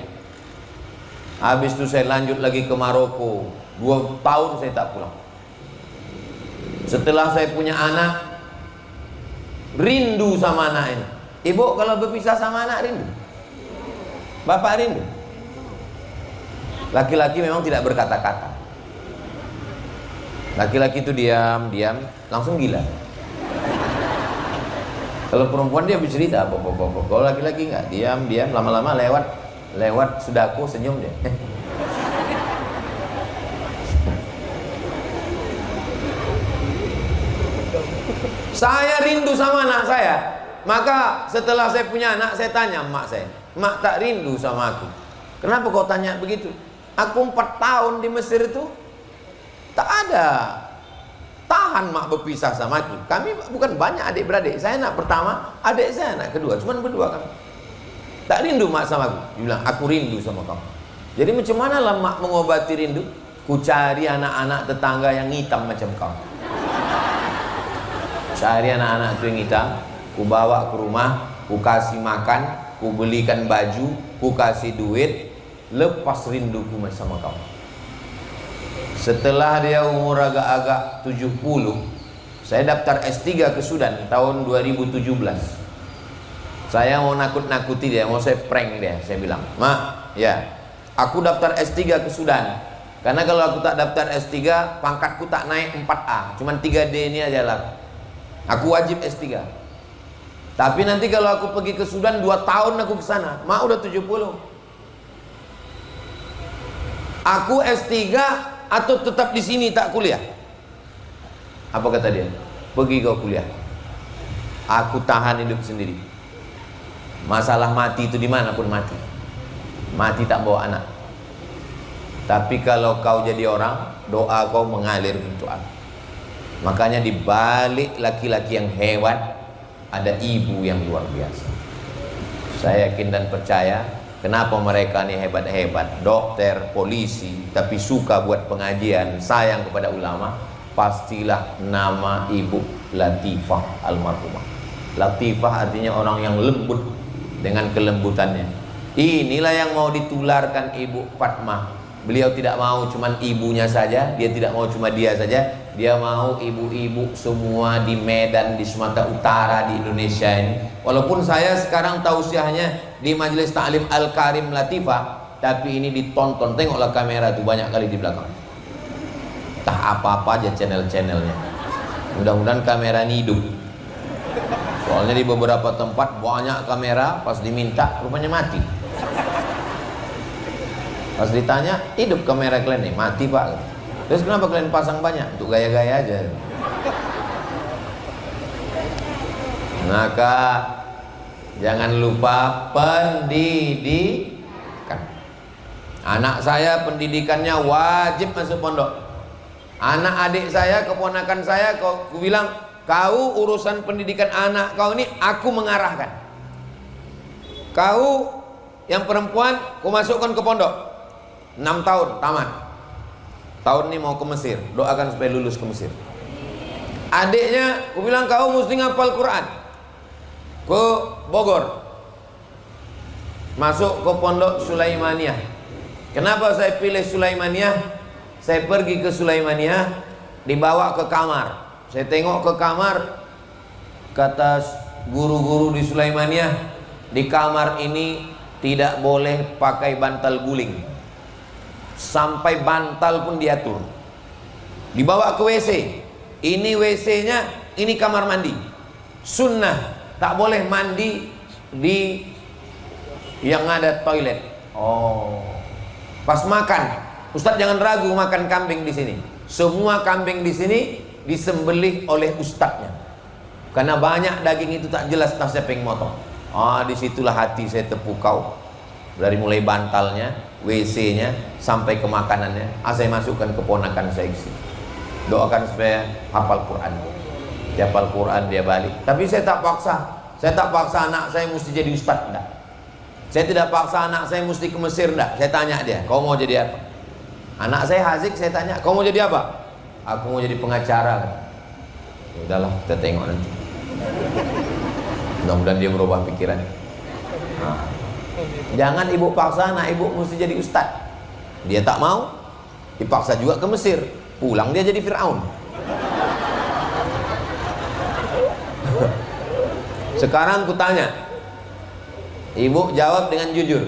Habis itu saya lanjut lagi ke Maroko. 2 tahun saya tak pulang. Setelah saya punya anak, rindu sama anak ini. Ibu kalau berpisah sama anak rindu? Bapak rindu? Laki-laki memang tidak berkata-kata. Laki-laki itu diam, langsung gila. Kalau perempuan dia bercerita, kalau laki-laki enggak, diam, lama-lama lewat sudahku senyum dia. Saya rindu sama anak saya. Maka setelah saya punya anak, saya tanya emak saya, "Mak, tak rindu sama aku? Kenapa kau tanya begitu? Aku 4 tahun di Mesir itu tak ada tahan mak berpisah sama aku. Kami bukan banyak adik-beradik. Saya anak pertama, adik saya anak kedua, cuma berdua kami. Tak rindu mak sama aku?" Dia bilang, "Aku rindu sama kamu." Jadi macam mana lah mak mengobati rindu? Ku cari anak-anak tetangga yang hitam macam kau. Cari anak-anak itu yang hitam, ku bawa ke rumah, ku kasih makan, ku belikan baju, ku kasih duit, lepas rinduku sama kau. Setelah dia umur agak-agak 70, saya daftar S3 ke Sudan tahun 2017. Saya mau nakut-nakuti dia, mau saya prank dia. Saya bilang, "Mak, ya, aku daftar S3 ke Sudan. Karena kalau aku tak daftar S3, pangkatku tak naik 4A, cuman 3D ini aja lah. Aku wajib S3. Tapi nanti kalau aku pergi ke Sudan 2 tahun aku ke sana." Mak udah 70. "Aku S3 atau tetap di sini tak kuliah?" Apa kata dia? "Pergi kau kuliah. Aku tahan hidup sendiri. Masalah mati itu dimanapun mati. Mati tak bawa anak. Tapi kalau kau jadi orang, doa kau mengalir untuk aku." Makanya di balik laki-laki yang hebat ada ibu yang luar biasa. Saya yakin dan percaya, kenapa mereka ini hebat-hebat, dokter, polisi, tapi suka buat pengajian, sayang kepada ulama. Pastilah nama ibu Latifah almarhumah. Latifah artinya orang yang lembut dengan kelembutannya. Inilah yang mau ditularkan ibu Fatmah. Beliau tidak mau cuma ibunya saja, dia tidak mau cuma dia saja, dia mau ibu-ibu semua di Medan, di Sumatera Utara, di Indonesia ini. Walaupun saya sekarang tausiahnya di Majelis Ta'lim Al-Karim Latifah, tapi ini ditonton, tengoklah kamera tuh banyak kali di belakang. Tak apa-apa aja channel-channelnya. Mudah-mudahan kamera ini hidup. Soalnya di beberapa tempat banyak kamera, pas diminta rupanya mati. Pas ditanya, "Hidup kamera kalian nih?" "Mati pak." "Terus kenapa kalian pasang banyak?" "Untuk gaya-gaya aja." Maka jangan lupa pendidikan. Anak saya pendidikannya wajib masuk pondok. Anak adik saya, keponakan saya, kau bilang, kau urusan pendidikan anak kau ini aku mengarahkan. Kau yang perempuan, kau masukkan ke pondok 6 tahun, tamat. Tahun ini mau ke Mesir, doakan supaya lulus ke Mesir. Adiknya, aku bilang kau mesti ngapal Quran. Ke Bogor, masuk ke pondok Sulaimaniyah. Kenapa saya pilih Sulaimaniyah? Saya pergi ke Sulaimaniyah, dibawa ke kamar. Saya tengok ke kamar, kata guru-guru di Sulaimaniyah, di kamar ini tidak boleh pakai bantal guling. Sampai bantal pun diatur. Dibawa ke WC. Ini WC-nya, ini kamar mandi. Sunnah, tak boleh mandi di yang ada toilet. Oh. Pas makan, Ustadz jangan ragu makan kambing di sini. Semua kambing di sini disembelih oleh ustadznya. Karena banyak daging itu tak jelas tak siapa yang motong. Disitulah hati saya terpukau. Dari mulai bantalnya, WC-nya, sampai ke makanannya. Saya masukkan keponakan saya isi. Doakan supaya hafal Quran. Dia hafal Quran, dia balik. Tapi saya tak paksa. Saya tak paksa anak saya mesti jadi ustadz, enggak. Saya tidak paksa anak saya mesti ke Mesir, enggak. Saya tanya dia, kau mau jadi apa? Anak saya Hazik, saya tanya, kau mau jadi apa? Aku mau jadi pengacara. Ya udahlah, kita tengok nanti. Mudah-mudahan dia merubah pikiran. Jangan ibu paksa anak ibu mesti jadi ustaz. Dia tak mau, dipaksa juga ke Mesir. Pulang dia jadi Fir'aun. Sekarang ku tanya, ibu jawab dengan jujur.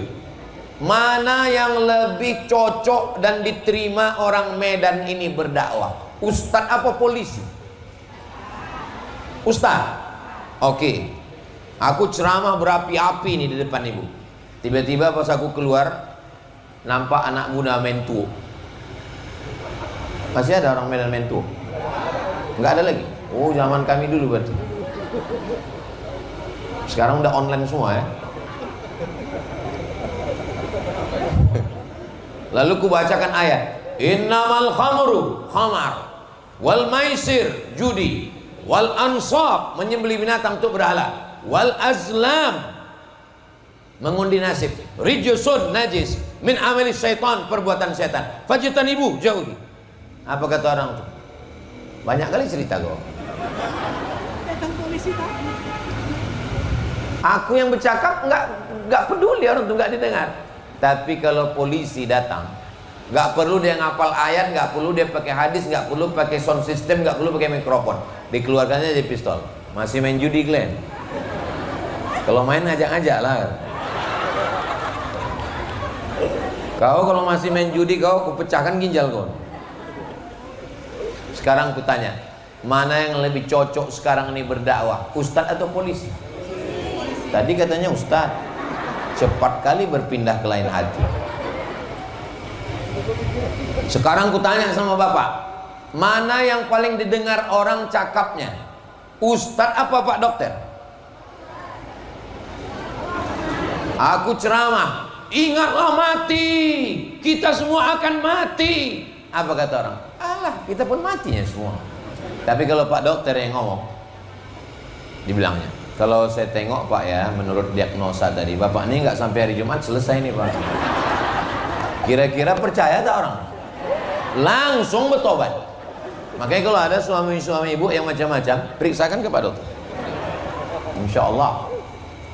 Mana yang lebih cocok dan diterima orang Medan ini berdakwah? Ustadz apa polisi? Ustadz. Oke. Aku ceramah berapi-api nih di depan ibu. Tiba-tiba pas aku keluar, nampak anak muda main tuo. Masih ada orang Medan main tuo? Enggak ada lagi? Oh, zaman kami dulu berarti. Sekarang udah online semua ya. Lalu ku bacakan ayat, innamal khamru khamar, wal maisir judi, wal ansab menyembelih binatang untuk berhala, wal azlam mengundi nasib, rijsun najis min amali syaitan perbuatan setan, fajtanibu jauhi. Apa kata orang itu? Banyak kali cerita kau. Datang polisi tadi. Aku yang bercakap nggak peduli orang itu, nggak didengar. Tapi kalau polisi datang, nggak perlu dia ngapal ayat, nggak perlu dia pakai hadis, nggak perlu pakai sound system, nggak perlu pakai mikrofon, dikeluarkannya jadi pistol. Masih main judi Glenn? Kalau main ajak-ajak lah. Kau kalau masih main judi, kau pecahkan ginjal kau. Sekarang aku tanya, mana yang lebih cocok sekarang ini berdakwah, ustadz atau polisi? Tadi katanya ustadz. Cepat kali berpindah ke lain hati. Sekarang ku tanya sama bapak, mana yang paling didengar orang cakapnya, ustadz apa pak dokter? Aku ceramah, ingatlah mati, kita semua akan mati. Apa kata orang? Alah, kita pun matinya semua. Tapi kalau pak dokter yang ngomong, dibilangnya, kalau saya tengok pak ya, menurut diagnosa tadi, bapak ini nggak sampai hari Jumat selesai nih pak. Kira-kira percaya tak orang? Langsung bertobat. Makanya kalau ada suami-suami ibu yang macam-macam, periksakan ke pak dokter. Insya Allah,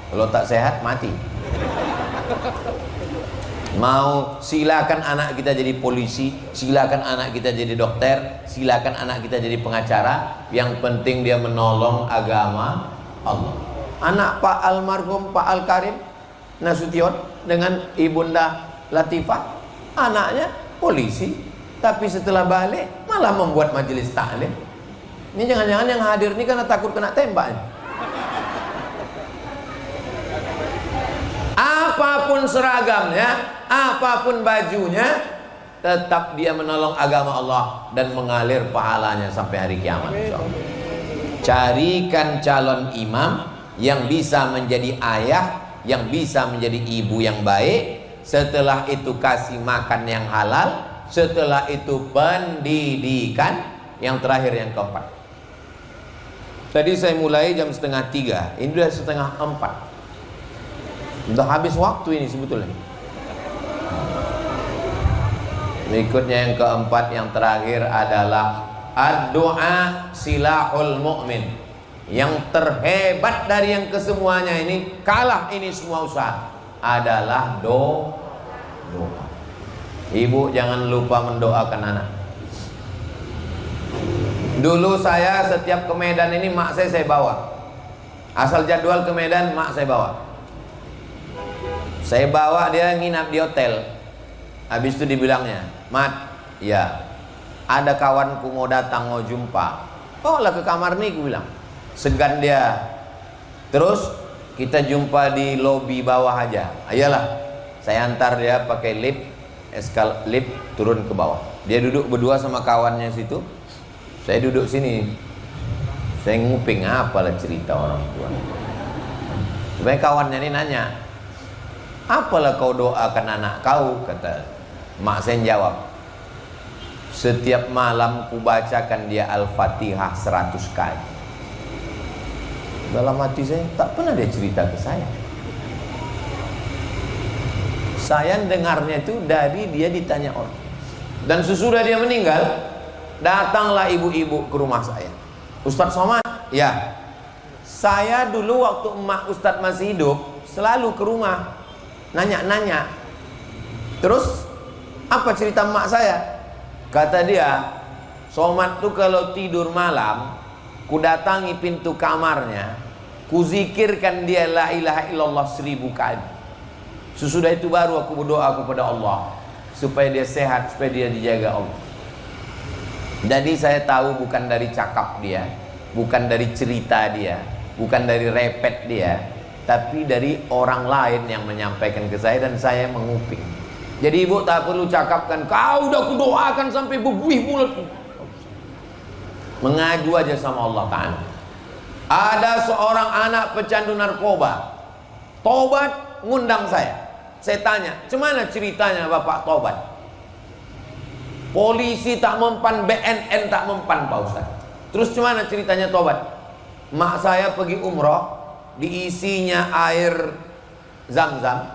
kalau tak sehat mati. Mau silakan anak kita jadi polisi, silakan anak kita jadi dokter, silakan anak kita jadi pengacara. Yang penting dia menolong agama Allah. Anak Pak almarhum Pak Al-Karim Nasution dengan Ibunda Latifah, anaknya polisi, tapi setelah balik malah membuat majelis taklim. Ini jangan-jangan yang hadir ini karena takut kena tembak. Apapun seragamnya, apapun bajunya, tetap dia menolong agama Allah dan mengalir pahalanya sampai hari kiamat. Carikan calon imam yang bisa menjadi ayah, yang bisa menjadi ibu yang baik, setelah itu kasih makan yang halal, setelah itu pendidikan, yang terakhir yang keempat. Tadi saya mulai jam 2:30, ini sudah 3:30. Sudah habis waktu ini sebetulnya. Berikutnya yang keempat, yang terakhir adalah ad-du'a silahul mu'min. Yang terhebat dari yang kesemuanya ini, kalah ini semua usaha, adalah doa. Ibu jangan lupa mendoakan anak. Dulu saya setiap ke Medan ini mak saya bawa. Asal jadwal ke Medan mak saya bawa. Saya bawa dia nginap di hotel. Habis itu dibilangnya, "Mat, ya, ada kawanku mau datang mau jumpa." "Oh lah, ke kamar nih," ku bilang. Segan dia. Terus kita jumpa di lobi bawah aja. Ayolah, saya antar dia pakai lift, lift turun ke bawah. Dia duduk berdua sama kawannya situ. Saya duduk sini. Saya nguping apalah cerita orang tua. Supaya kawannya ini nanya, "Apalah kau doakan anak kau?" Kata mak saya jawab, "Setiap malam ku bacakan dia Al-Fatihah 100 kali." Dalam hati saya, tak pernah dia cerita ke saya. Saya dengarnya itu dari dia ditanya orang. Dan sesudah dia meninggal, datanglah ibu-ibu ke rumah saya. "Ustadz Somad?" "Ya." "Saya dulu waktu emak Ustadz masih hidup, selalu ke rumah, nanya-nanya. Terus, apa cerita emak saya?" Kata dia, "Somad tuh kalau tidur malam, ku datangi pintu kamarnya, ku zikirkan dia la ilaha illallah 1000 kali. Sesudah itu baru aku berdoa kepada Allah supaya dia sehat, supaya dia dijaga Allah." Jadi saya tahu bukan dari cakap dia, bukan dari cerita dia, bukan dari repet dia, tapi dari orang lain yang menyampaikan ke saya dan saya menguping. Jadi ibu tak perlu cakapkan, "Kau udah kudoakan sampai bebuih mulut." Mengaju aja sama Allah Ta'ala. Ada seorang anak pecandu narkoba, tobat, ngundang saya. Saya tanya, "Cemana ceritanya Bapak tobat?" "Polisi tak mempan, BNN tak mempan Pak Ustaz." "Terus cemana ceritanya tobat?" "Mak saya pergi umroh, diisinya air zam-zam,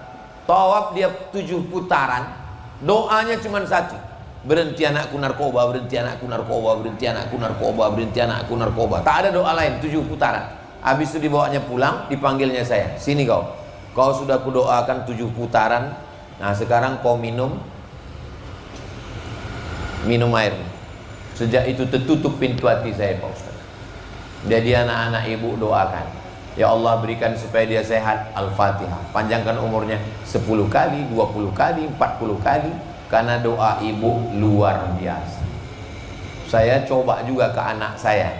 tawaf dia 7 putaran, doanya cuma satu, berhenti anakku narkoba, berhenti anakku narkoba, berhenti anakku narkoba, berhenti anakku narkoba." Tak ada doa lain, 7 putaran. Habis itu dibawanya pulang, dipanggilnya saya, "Sini kau sudah kudoakan 7 putaran. Nah sekarang kau minum air." Sejak itu tertutup pintu hati saya Pak Ustaz. Jadi anak-anak ibu doakan, "Ya Allah berikan supaya dia sehat, Al-Fatihah. Panjangkan umurnya 10 kali, 20 kali, 40 kali. Karena doa ibu luar biasa." Saya coba juga ke anak saya.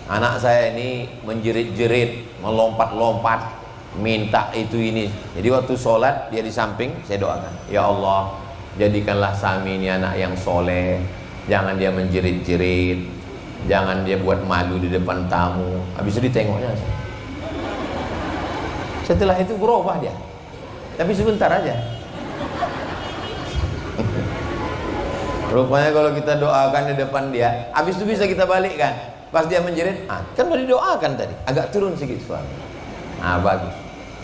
Anak saya ini menjerit-jerit, melompat-lompat, minta itu ini. Jadi waktu sholat dia di samping, saya doakan, "Ya Allah, jadikanlah Sami ini anak yang soleh. Jangan dia menjerit-jerit, jangan dia buat malu di depan tamu." Habis itu ditengoknya saya. Setelah itu berubah dia, tapi sebentar aja. Rupanya kalau kita doakan di depan dia, habis itu bisa kita balikkan. Pas dia menjerit, kan udah didoakan tadi, agak turun sedikit suara. Bagus.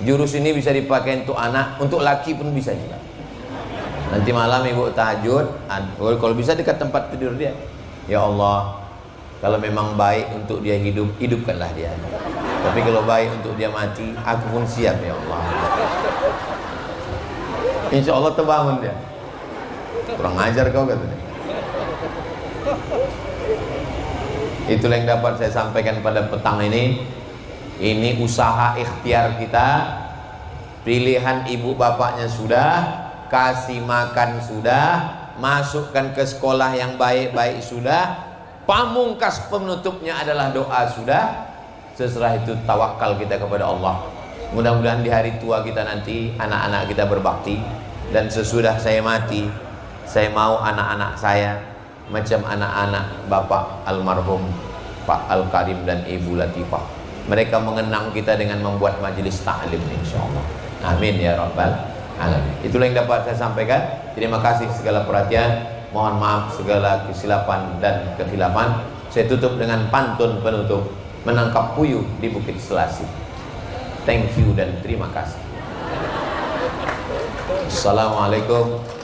Jurus ini bisa dipakai untuk anak, untuk laki pun bisa juga. Nanti malam ibu tahajud, kalau bisa dekat tempat tidur dia. "Ya Allah, kalau memang baik untuk dia hidup, hidupkanlah dia. Tapi kalau baik untuk dia mati, aku pun siap ya Allah." Insya Allah terbangun dia. Kurang ajar kau katanya. Itulah yang dapat saya sampaikan pada petang ini. Ini usaha ikhtiar kita. Pilihan ibu bapaknya sudah, kasih makan sudah, masukkan ke sekolah yang baik-baik sudah, pamungkas penutupnya adalah doa sudah. Setelah itu tawakal kita kepada Allah. Mudah-mudahan di hari tua kita nanti anak-anak kita berbakti. Dan sesudah saya mati, saya mau anak-anak saya macam anak-anak Bapak almarhum Pak Al-Karim dan Ibu Latifah. Mereka mengenang kita dengan membuat majelis ta'lim insyaallah. Amin ya rabbal alamin. Itulah yang dapat saya sampaikan. Terima kasih segala perhatian. Mohon maaf segala kesilapan dan kekhilafan. Saya tutup dengan pantun penutup, menangkap puyuh di Bukit Selasih. Thank you dan terima kasih. Assalamualaikum